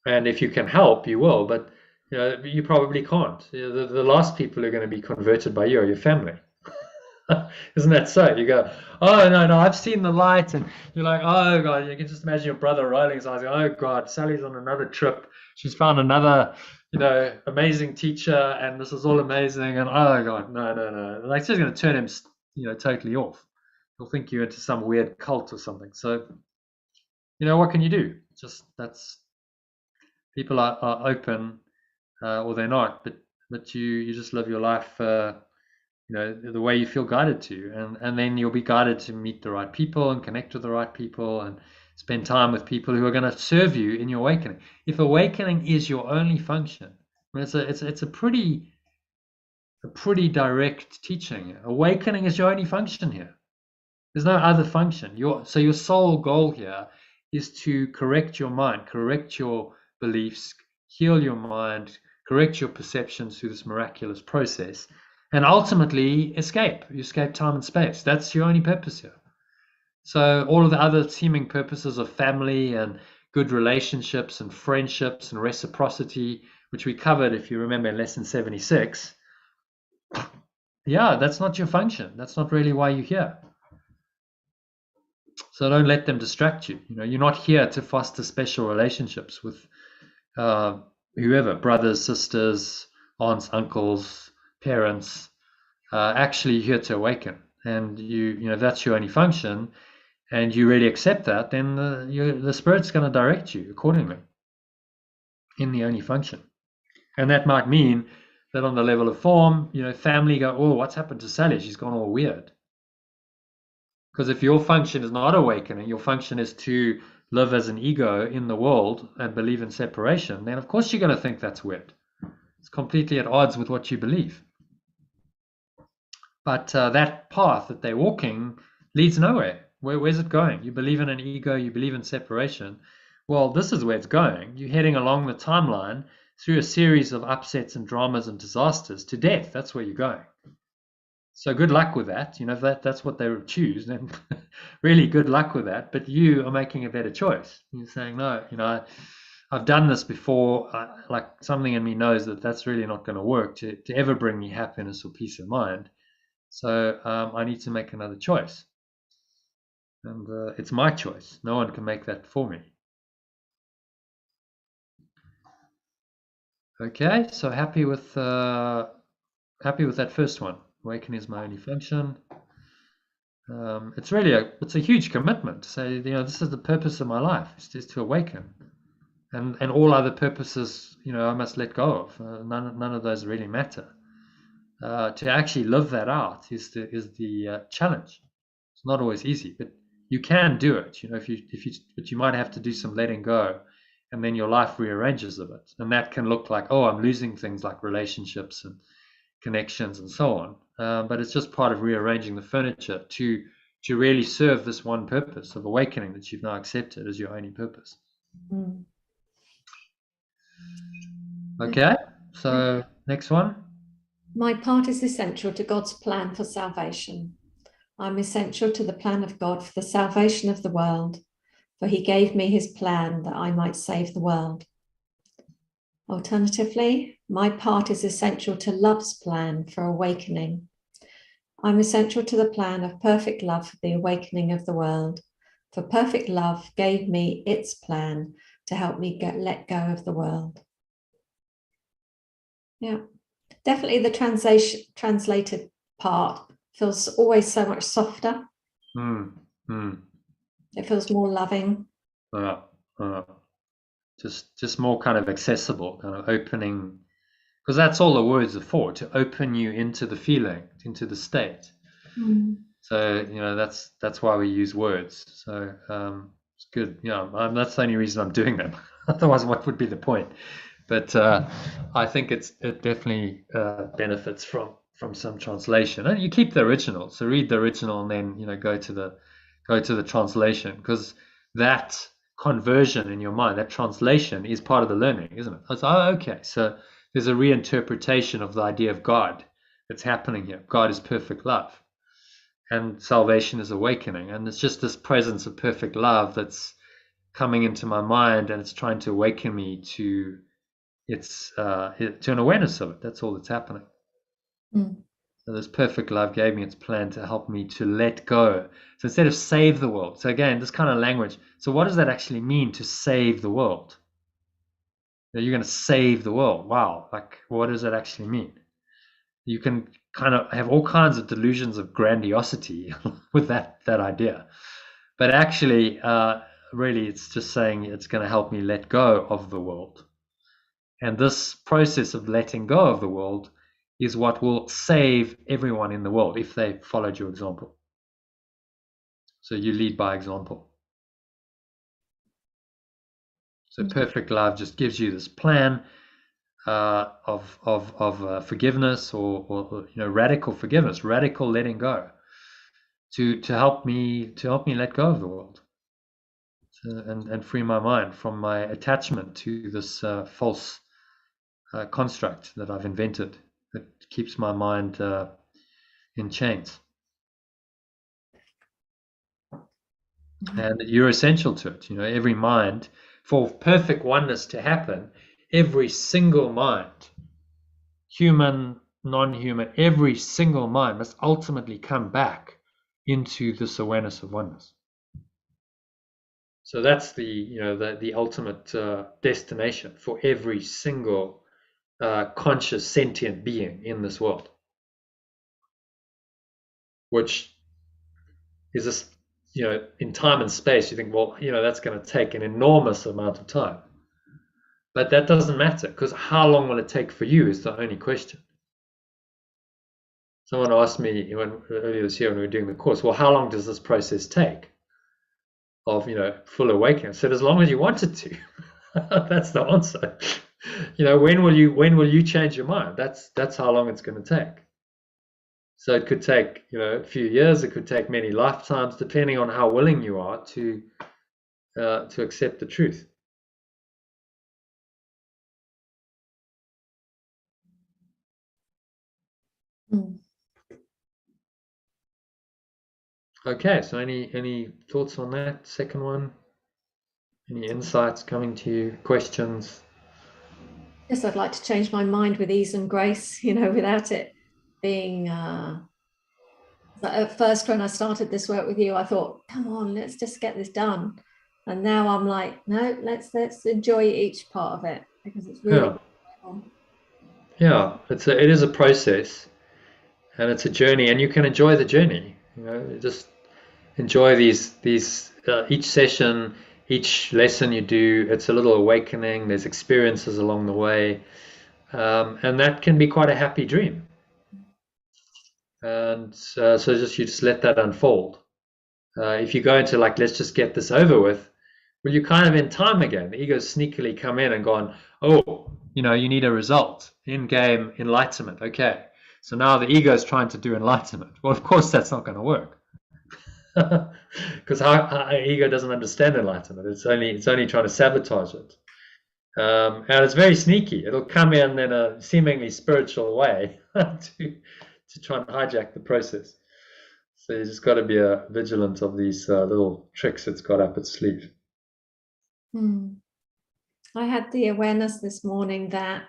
And if you can help, you will, but you probably can't. The last people who are going to be converted by you are your family. Isn't that so? You go, oh no, I've seen the light, and you're like, oh God, you can just imagine your brother rolling his eyes, oh God, Sally's on another trip. She's found another, amazing teacher, and this is all amazing. And oh God, no, like, it's just going to turn him, totally off. He'll think you're into some weird cult or something. So, what can you do? Just people are open, or they're not, but you just live your life. The way you feel guided to, and then you'll be guided to meet the right people and connect with the right people and spend time with people who are going to serve you in your awakening. If awakening is your only function, I mean, it's a pretty direct teaching. Awakening is your only function here. There's no other function. Your sole goal here is to correct your mind, correct your beliefs, heal your mind, correct your perceptions through this miraculous process, and ultimately escape. You escape time and space. That's your only purpose here. So all of the other seeming purposes of family and good relationships and friendships and reciprocity, which we covered, if you remember, in lesson 76, yeah, that's not your function. That's not really why you're here. So don't let them distract you. You're not here to foster special relationships with whoever, brothers, sisters, aunts, uncles, parents. Actually here to awaken, and that's your only function, and you really accept that, then the Spirit's going to direct you accordingly in the only function. And that might mean that on the level of form, family go, oh, what's happened to Sally? She's gone all weird. Because if your function is not awakening, your function is to live as an ego in the world and believe in separation, then of course you're going to think that's weird. It's completely at odds with what you believe. But that path that they're walking leads nowhere. Where's it going? You believe in an ego, you believe in separation. Well, this is where it's going. You're heading along the timeline through a series of upsets and dramas and disasters to death. That's where you're going. So good luck with that. You know, if that's what they choose, then really good luck with that. But you are making a better choice. You're saying, no, you know, I've done this before. Like something in me knows that that's really not going to work to ever bring me happiness or peace of mind. So I need to make another choice. And it's my choice. No one can make that for me. Okay, so happy with that first one. Awakening is my only function. It's really a huge commitment to say, you know, this is the purpose of my life, is to awaken, and all other purposes, you know, I must let go of. None of those really matter. To actually live that out is the challenge. It's not always easy, but you can do it. You know, but you might have to do some letting go, and then your life rearranges a bit, and that can look like, oh, I'm losing things like relationships and connections and so on. But it's just part of rearranging the furniture to really serve this one purpose of awakening that you've now accepted as your only purpose. Mm. Okay, so next one. My part is essential to God's plan for salvation. I'm essential to the plan of God for the salvation of the world, for he gave me his plan that I might save the world. Alternatively, my part is essential to love's plan for awakening. I'm essential to the plan of perfect love for the awakening of the world, for perfect love gave me its plan to help me let go of the world. Yeah, definitely the translated part feels always so much softer. It feels more loving. Just more kind of accessible, kind of opening, because that's all the words are for, to open you into the feeling, into the state. So, you know, that's why we use words. So it's good. Yeah, that's the only reason I'm doing them. Otherwise, what would be the point? But I think it definitely benefits from some translation. And you keep the original, so read the original and then, you know, go to the translation, because that conversion in your mind, that translation, is part of the learning, isn't it? It's, oh, okay, so there's a reinterpretation of the idea of God that's happening here. God is perfect love, and salvation is awakening, and it's just this presence of perfect love that's coming into my mind, and it's trying to awaken me to an awareness of it. That's all that's happening. So this perfect love gave me its plan to help me to let go. So instead of save the world, so again, this kind of language. So what does that actually mean, to save the world? You're going to save the world. Wow, like what does that actually mean? You can kind of have all kinds of delusions of grandiosity with that idea, but actually, really, it's just saying it's going to help me let go of the world. And this process of letting go of the world is what will save everyone in the world if they followed your example. So you lead by example. So perfect love just gives you this plan of forgiveness, or you know, radical forgiveness, radical letting go, to help me let go of the world, and free my mind from my attachment to this false construct that I've invented that keeps my mind in chains. And you're essential to it. You know, every mind, for perfect oneness to happen, every single mind, human, non-human, every single mind must ultimately come back into this awareness of oneness. So that's the ultimate destination for every single conscious sentient being in this world, which is this, you know, in time and space, you think, well, you know, that's going to take an enormous amount of time. But that doesn't matter, because how long will it take for you is the only question. Someone asked me earlier this year when we were doing the course, well, how long does this process take of, full awakening? I said, as long as you want it to. That's the answer. When will you change your mind? That's how long it's going to take. So it could take, a few years, it could take many lifetimes, depending on how willing you are to accept the truth. Mm. Okay, so any thoughts on that second one? Any insights coming to you? Questions? Yes, I'd like to change my mind with ease and grace, without it being. At first, when I started this work with you, I thought, come on, let's just get this done. And now I'm like, no, let's enjoy each part of it, because it's really. Yeah, it is a process, and it's a journey, and you can enjoy the journey. Just enjoy these each session, each lesson you do. It's a little awakening. There's experiences along the way, and that can be quite a happy dream. And so you just let that unfold. If you go into like, let's just get this over with, well, you're kind of in time again. The ego's sneakily come in and gone, oh, you need a result, in-game enlightenment. Okay, so now the ego's trying to do enlightenment. Well, of course, that's not going to work. Because our ego doesn't understand enlightenment. It's only trying to sabotage it. And it's very sneaky. It'll come in a seemingly spiritual way to try and hijack the process. So you just got to be vigilant of these little tricks it's got up its sleeve. I had the awareness this morning that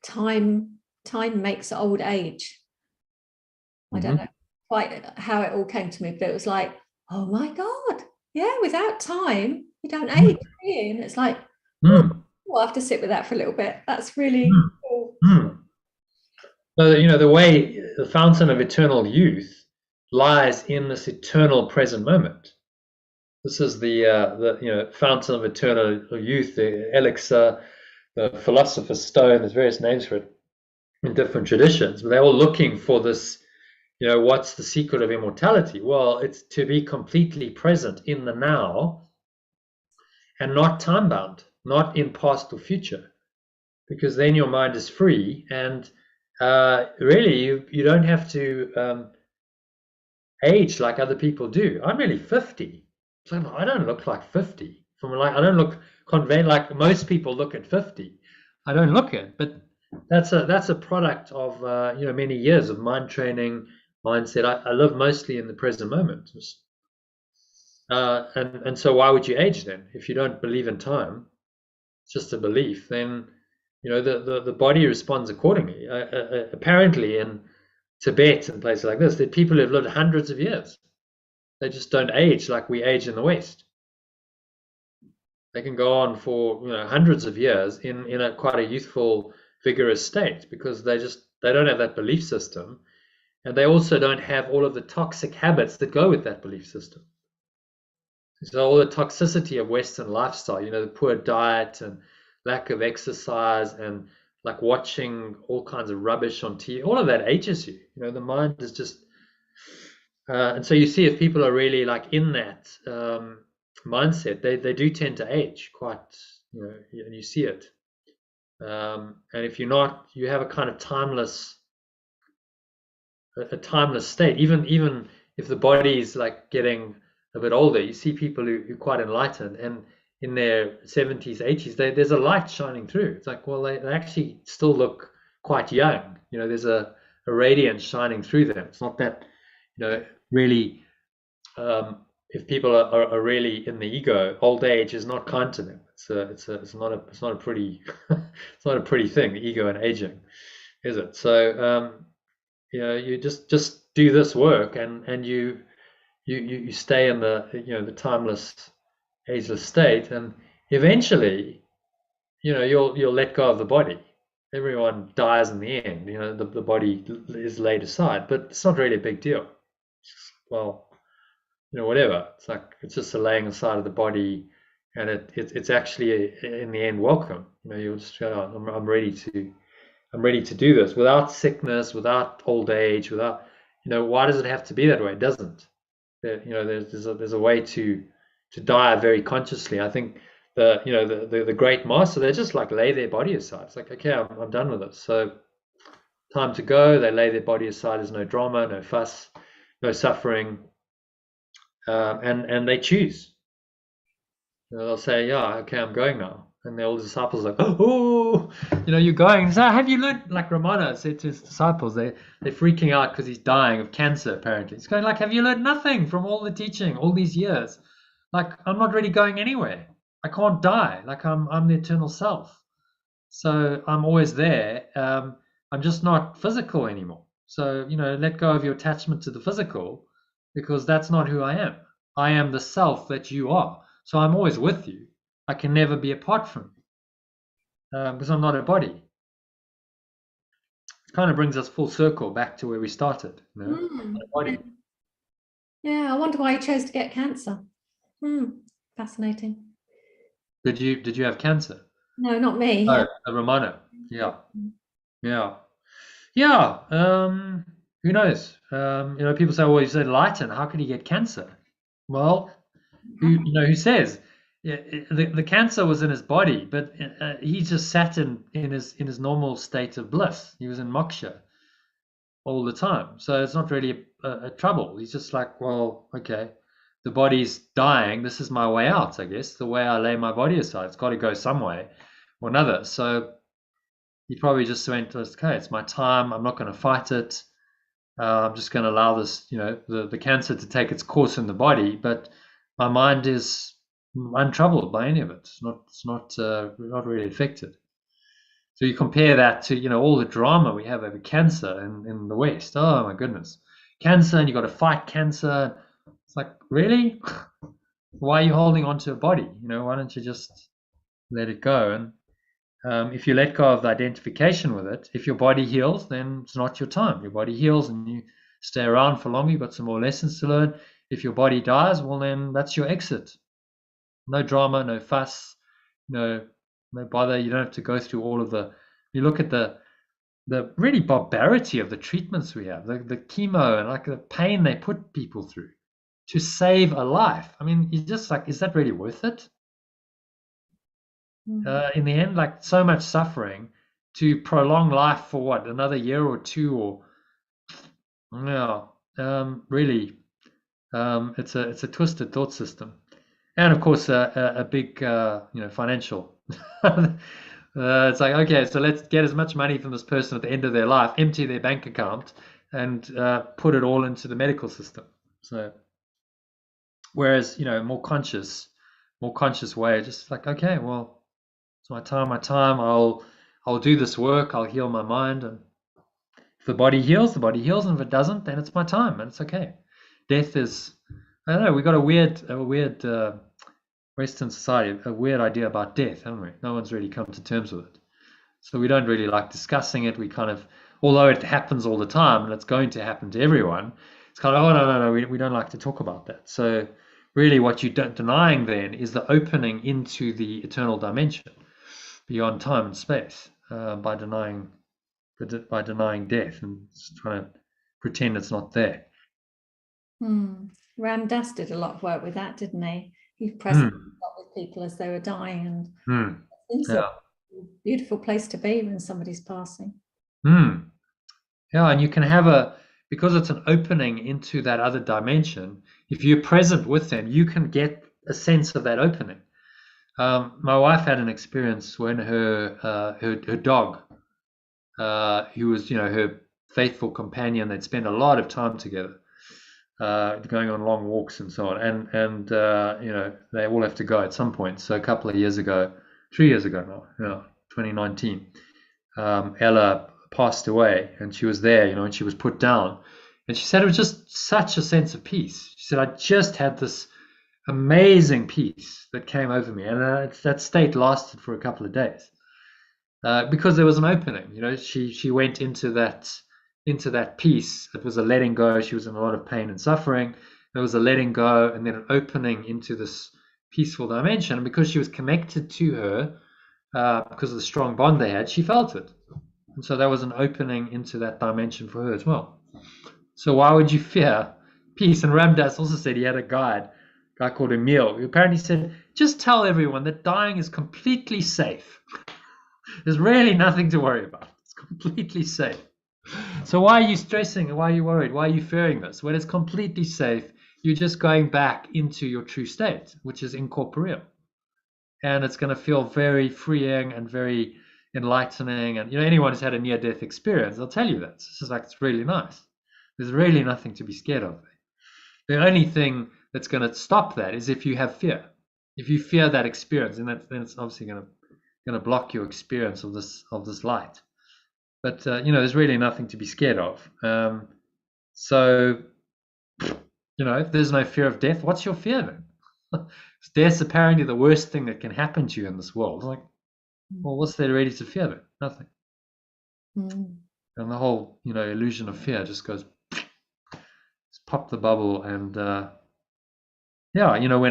time makes old age. I don't know quite how it all came to me, but it was like, oh my God, yeah, without time, you don't age. And it's like, we'll have to sit with that for a little bit. That's really cool. So, the way the fountain of eternal youth lies in this eternal present moment. This is the fountain of eternal youth, the elixir, the philosopher's stone. There's various names for it in different traditions, but they're all looking for this. What's the secret of immortality? Well, it's to be completely present in the now and not time bound, not in past or future, because then your mind is free, and really you don't have to age like other people do. I'm really 50, so I don't look like 50. I don't look like most people look at 50. I don't look it, but that's a product of many years of mind training, mindset. I live mostly in the present moment, and so why would you age then if you don't believe in time? It's just a belief. Then the body responds accordingly. Apparently in Tibet and places like this, there are people who have lived hundreds of years. They just don't age like we age in the West. They can go on for hundreds of years in a quite a youthful, vigorous state, because they don't have that belief system, and they also don't have all of the toxic habits that go with that belief system. So all the toxicity of Western lifestyle, the poor diet and lack of exercise and like watching all kinds of rubbish on TV, all of that ages you. The mind is just, and so you see if people are really like in that mindset, they do tend to age quite, and you see it. And if you're not, you have a kind of timeless state. Even if the body is like getting a bit older, you see people who are quite enlightened, and in their 70s, 80s, there's a light shining through. It's like, well, they actually still look quite young. There's a radiance shining through them. It's not that, really, if people are really in the ego, old age is not kind to them. It's not a pretty it's not a pretty thing, the ego and aging, is it? So you just do this work, and you stay in the the timeless, ageless state, and eventually you'll let go of the body. Everyone dies in the end. The body is laid aside, but it's not really a big deal. Well, whatever. It's just a laying aside of the body, and it's actually in the end welcome. You'll just go, I'm ready to I'm ready to do this without sickness, without old age, without, why does it have to be that way? It doesn't. There's a way to die very consciously. I think the great master, they just like lay their body aside. It's like, okay, I'm done with this. So time to go. They lay their body aside. There's no drama, no fuss, no suffering, and they choose. They'll say, yeah, okay, I'm going now. And the old disciples are like, oh, you're going. So have you learned, like Ramana said to his disciples, they're freaking out because he's dying of cancer, apparently. He's going like, have you learned nothing from all the teaching, all these years? Like, I'm not really going anywhere. I can't die. Like, I'm the eternal self. So I'm always there. I'm just not physical anymore. So, let go of your attachment to the physical, because that's not who I am. I am the self that you are. So I'm always with you. I can never be apart from you, because I'm not a body. It kind of brings us full circle back to where we started. Mm. A body. Yeah, I wonder why you chose to get cancer. Fascinating. Did you have cancer? No, not me. Oh, Ramana. Yeah. Who knows? People say, well, you said enlightened. How could he get cancer? Well, who says? Yeah, the cancer was in his body, but he just sat in his normal state of bliss. He was in moksha all the time, so it's not really a trouble. He's just like, well, okay, the body's dying. This is my way out, I guess. The way I lay my body aside, it's got to go some way or another. So he probably just went, okay, it's my time. I'm not going to fight it. I'm just going to allow this, the cancer to take its course in the body, but my mind is untroubled by any of it. It's not really affected. So you compare that to all the drama we have over cancer in the West. Oh my goodness, cancer, and you got to fight cancer. It's like, really? Why are you holding on to a body? Why don't you just let it go? And if you let go of the identification with it, if your body heals, then it's not your time. Your body heals and you stay around for longer. You've got some more lessons to learn. If your body dies, well, then that's your exit. No drama, no fuss, no bother. You don't have to go through all of you look at the really barbarity of the treatments we have, the chemo and like the pain they put people through to save a life. I mean, you're just like, is that really worth it? In the end, like so much suffering to prolong life for what, another year or two, or really, it's a twisted thought system, and of course a big financial. It's like, okay, so let's get as much money from this person at the end of their life, empty their bank account, and put it all into the medical system. So, whereas more conscious way, just like, okay, well, it's my time. I'll do this work. I'll heal my mind, and if the body heals, and if it doesn't, then it's my time, and it's okay. Death is, I don't know. We got a weird Western society, a weird idea about death, haven't we? No one's really come to terms with it, so we don't really like discussing it. We kind of, although it happens all the time and it's going to happen to everyone, it's kind of, oh no, we don't like to talk about that. So really, what you're denying then is the opening into the eternal dimension beyond time and space, by denying death and trying to pretend it's not there. Ram Dass did a lot of work with that, didn't he? He present a lot with people as they were dying, and it's a beautiful place to be when somebody's passing. Yeah, and you can have because it's an opening into that other dimension. If you're present with them, you can get a sense of that opening. My wife had an experience when her dog, who was her faithful companion, they'd spend a lot of time together, going on long walks and so on, and they all have to go at some point. So a couple of years ago, 3 years ago now, 2019, Ella passed away, and she was there, and she was put down, and she said it was just such a sense of peace. She said, I just had this amazing peace that came over me, and that state lasted for a couple of days, because there was an opening. She went into that peace. It was a letting go. She was in a lot of pain and suffering. There was a letting go, and then an opening into this peaceful dimension. And because she was connected to her, because of the strong bond they had, she felt it. And so that was an opening into that dimension for her as well. So why would you fear peace? And Ram Dass also said he had a guy called Emil, who apparently said, just tell everyone that dying is completely safe. There's really nothing to worry about. It's completely safe. So why are you stressing? Why are you worried? Why are you fearing this? When it's completely safe, you're just going back into your true state, which is incorporeal. And it's going to feel very freeing and very enlightening. And anyone who's had a near-death experience, they'll tell you that. It's just like, it's really nice. There's really nothing to be scared of. The only thing that's going to stop that is if you have fear. If you fear that experience, then it's obviously going to block your experience of this light. But there's really nothing to be scared of. So if there's no fear of death, what's your fear then? Death's apparently the worst thing that can happen to you in this world. Like, well, what's there really to fear then? Nothing. And the whole illusion of fear just goes, just pop the bubble, and when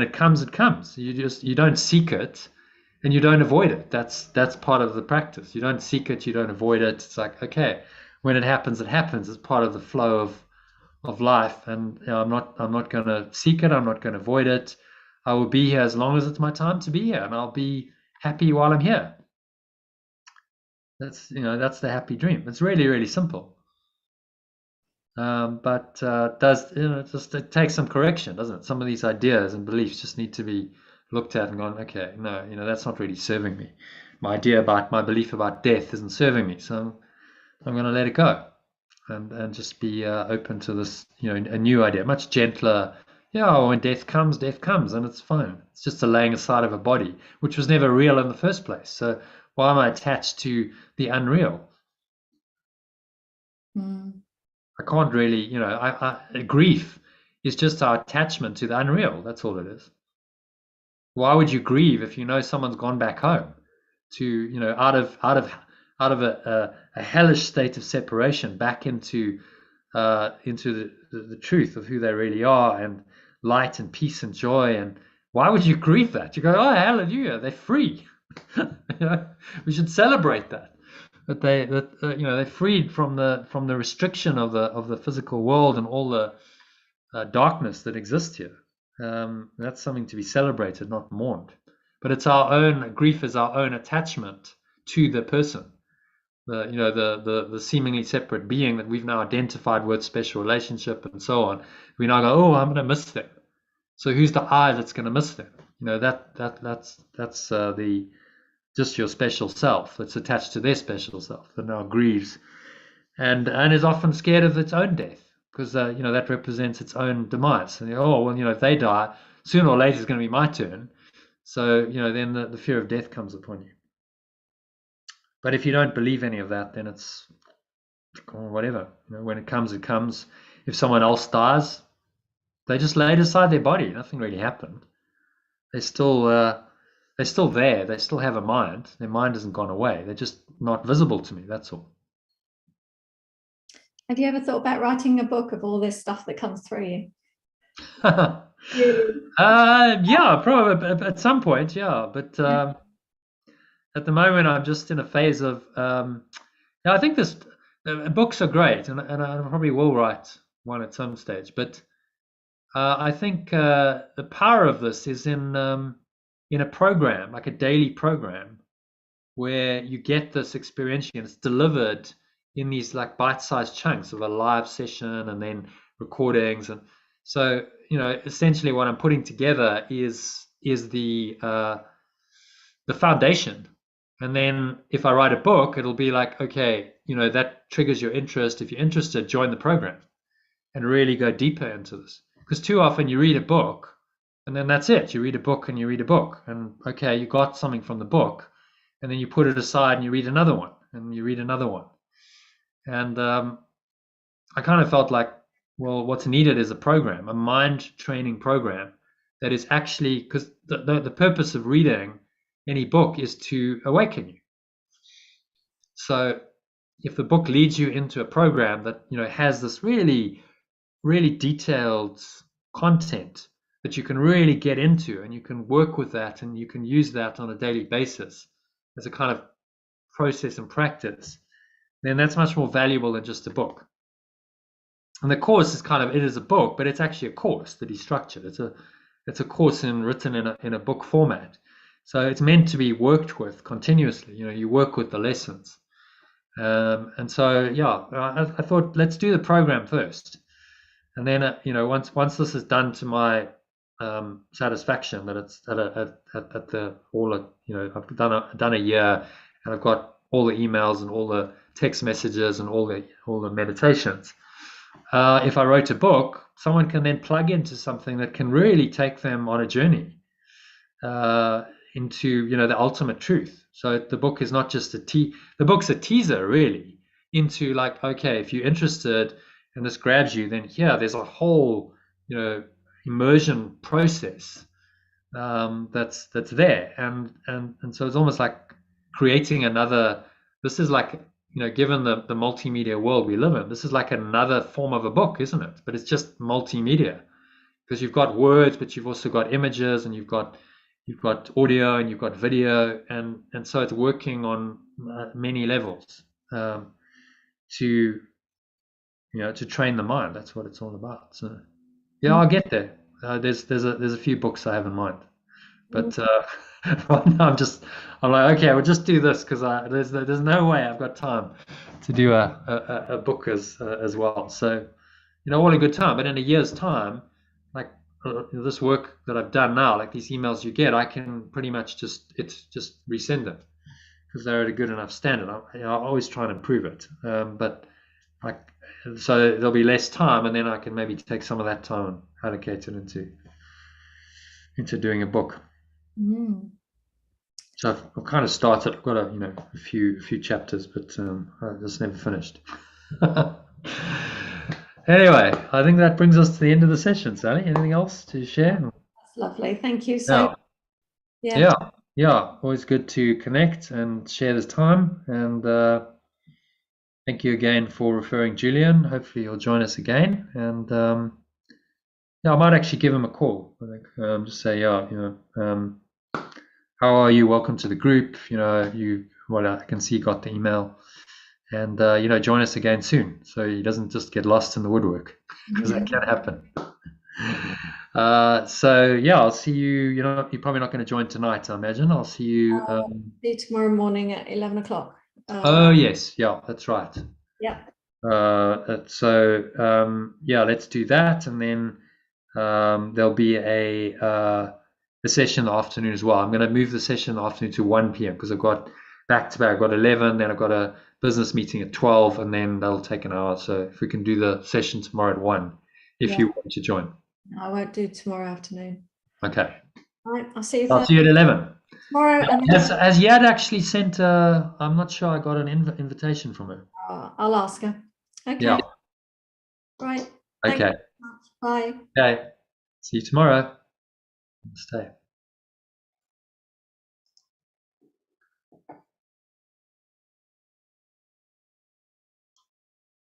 it comes, it comes. You don't seek it, and you don't avoid it. That's part of the practice. You don't seek it, you don't avoid it. It's like, okay, when it happens, it happens. It's part of the flow of life, and I'm not going to seek it. I'm not going to avoid it. I will be here as long as it's my time to be here, and I'll be happy while I'm here. That's the happy dream. It's really, really simple. But it takes some correction, doesn't it? Some of these ideas and beliefs just need to be looked at and gone, okay, no, that's not really serving me. My belief about death isn't serving me, so I'm going to let it go, and just be open to this, a new idea, much gentler. When death comes, and it's fine. It's just a laying aside of a body, which was never real in the first place. So why am I attached to the unreal? I can't really, grief is just our attachment to the unreal. That's all it is. Why would you grieve if you know someone's gone back home to, out of a hellish state of separation back into the truth of who they really are, and light and peace and joy? And why would you grieve that? You go, oh, hallelujah, they're free. We should celebrate that. That they're freed from the restriction of the physical world and all the darkness that exists here. That's something to be celebrated, not mourned. But it's our own grief is our own attachment to the person, the seemingly separate being that we've now identified with, special relationship and so on. We now go, oh, I'm going to miss them. So who's the I that's going to miss them? That's the just your special self that's attached to their special self that now grieves and is often scared of its own death, because that represents its own demise. And if they die, sooner or later it's going to be my turn. So then the fear of death comes upon you. But if you don't believe any of that, then it's whatever. When it comes, it comes. If someone else dies, they just laid aside their body. Nothing really happened. They're still there. They still have a mind. Their mind hasn't gone away. They're just not visible to me. That's all. Have you ever thought about writing a book of all this stuff that comes through you? Yeah, probably at some point. Yeah, but at the moment, I'm just in a phase of. I think books are great, and I probably will write one at some stage. But I think the power of this is in a program, like a daily program, where you get this experience and it's delivered in these like bite-sized chunks of a live session and then recordings. And so essentially what I'm putting together is the foundation. And then if I write a book, it'll be like, okay, that triggers your interest. If you're interested, join the program and really go deeper into this. Because too often you read a book and then that's it. You read a book and you read a book, and okay, you got something from the book, and then you put it aside and you read another one and you read another one. And I kind of felt like, well, what's needed is a program, a mind training program that is actually, because the purpose of reading any book is to awaken you. So if the book leads you into a program that has this really, really detailed content that you can really get into, and you can work with that, and you can use that on a daily basis as a kind of process and practice, then that's much more valuable than just a book. And the course is it is a book, but it's actually a course that is structured. It's a course written in a book format. So it's meant to be worked with continuously. You work with the lessons. And so, I thought, let's do the program first. And then, once this is done to my satisfaction, that it's at the I've done a year, and I've got all the emails and all the text messages and all the meditations. If I wrote a book, someone can then plug into something that can really take them on a journey into the ultimate truth. So the book is not just the book's a teaser really into okay, if you're interested and this grabs you, then there's a whole immersion process that's there, and so it's almost like creating another. This is given the multimedia world we live in, this is like another form of a book, isn't it? But it's just multimedia, because you've got words, but you've also got images, and you've got audio, and you've got video, and so it's working on many levels to train the mind. That's what it's all about. So I'll get there. There's a few books I have in mind, but right now I'm like, okay, we'll just do this, because there's no way I've got time to do a book as well. So all in good time, but in a year's time, this work that I've done now, like these emails you get, I can pretty much just resend them, because they're at a good enough standard. I always try and improve it, but so there'll be less time, and then I can maybe take some of that time and allocate it into doing a book. So I've kind of started. I've got a few chapters, but I just never finished. Anyway, I think that brings us to the end of the session. Sally, anything else to share? That's lovely. Thank you so. Yeah. Always good to connect and share this time. And thank you again for referring Julian. Hopefully he'll join us again. And I might actually give him a call. I think just say, how are you? Welcome to the group. I can see you got the email. And join us again soon, so he doesn't just get lost in the woodwork, because that can happen. So I'll see you. You're probably not going to join tonight, I imagine. I'll see you. See you tomorrow morning at 11 o'clock. Oh yes, that's right. Yeah. So let's do that, and then there'll be a session in the afternoon as well. I'm going to move the session in the afternoon to 1 p.m. because I've got back to back. I've got 11, then I've got a business meeting at 12, and then that'll take an hour. So if we can do the session tomorrow at 1, if you want to join. I won't do tomorrow afternoon. Okay. All right, I'll see you. I'll see you at 11. Tomorrow. Has Yad actually sent I'm not sure I got an invitation from her. I'll ask her. Okay. Yeah. Right. Okay. Bye. Okay. See you tomorrow. Stay.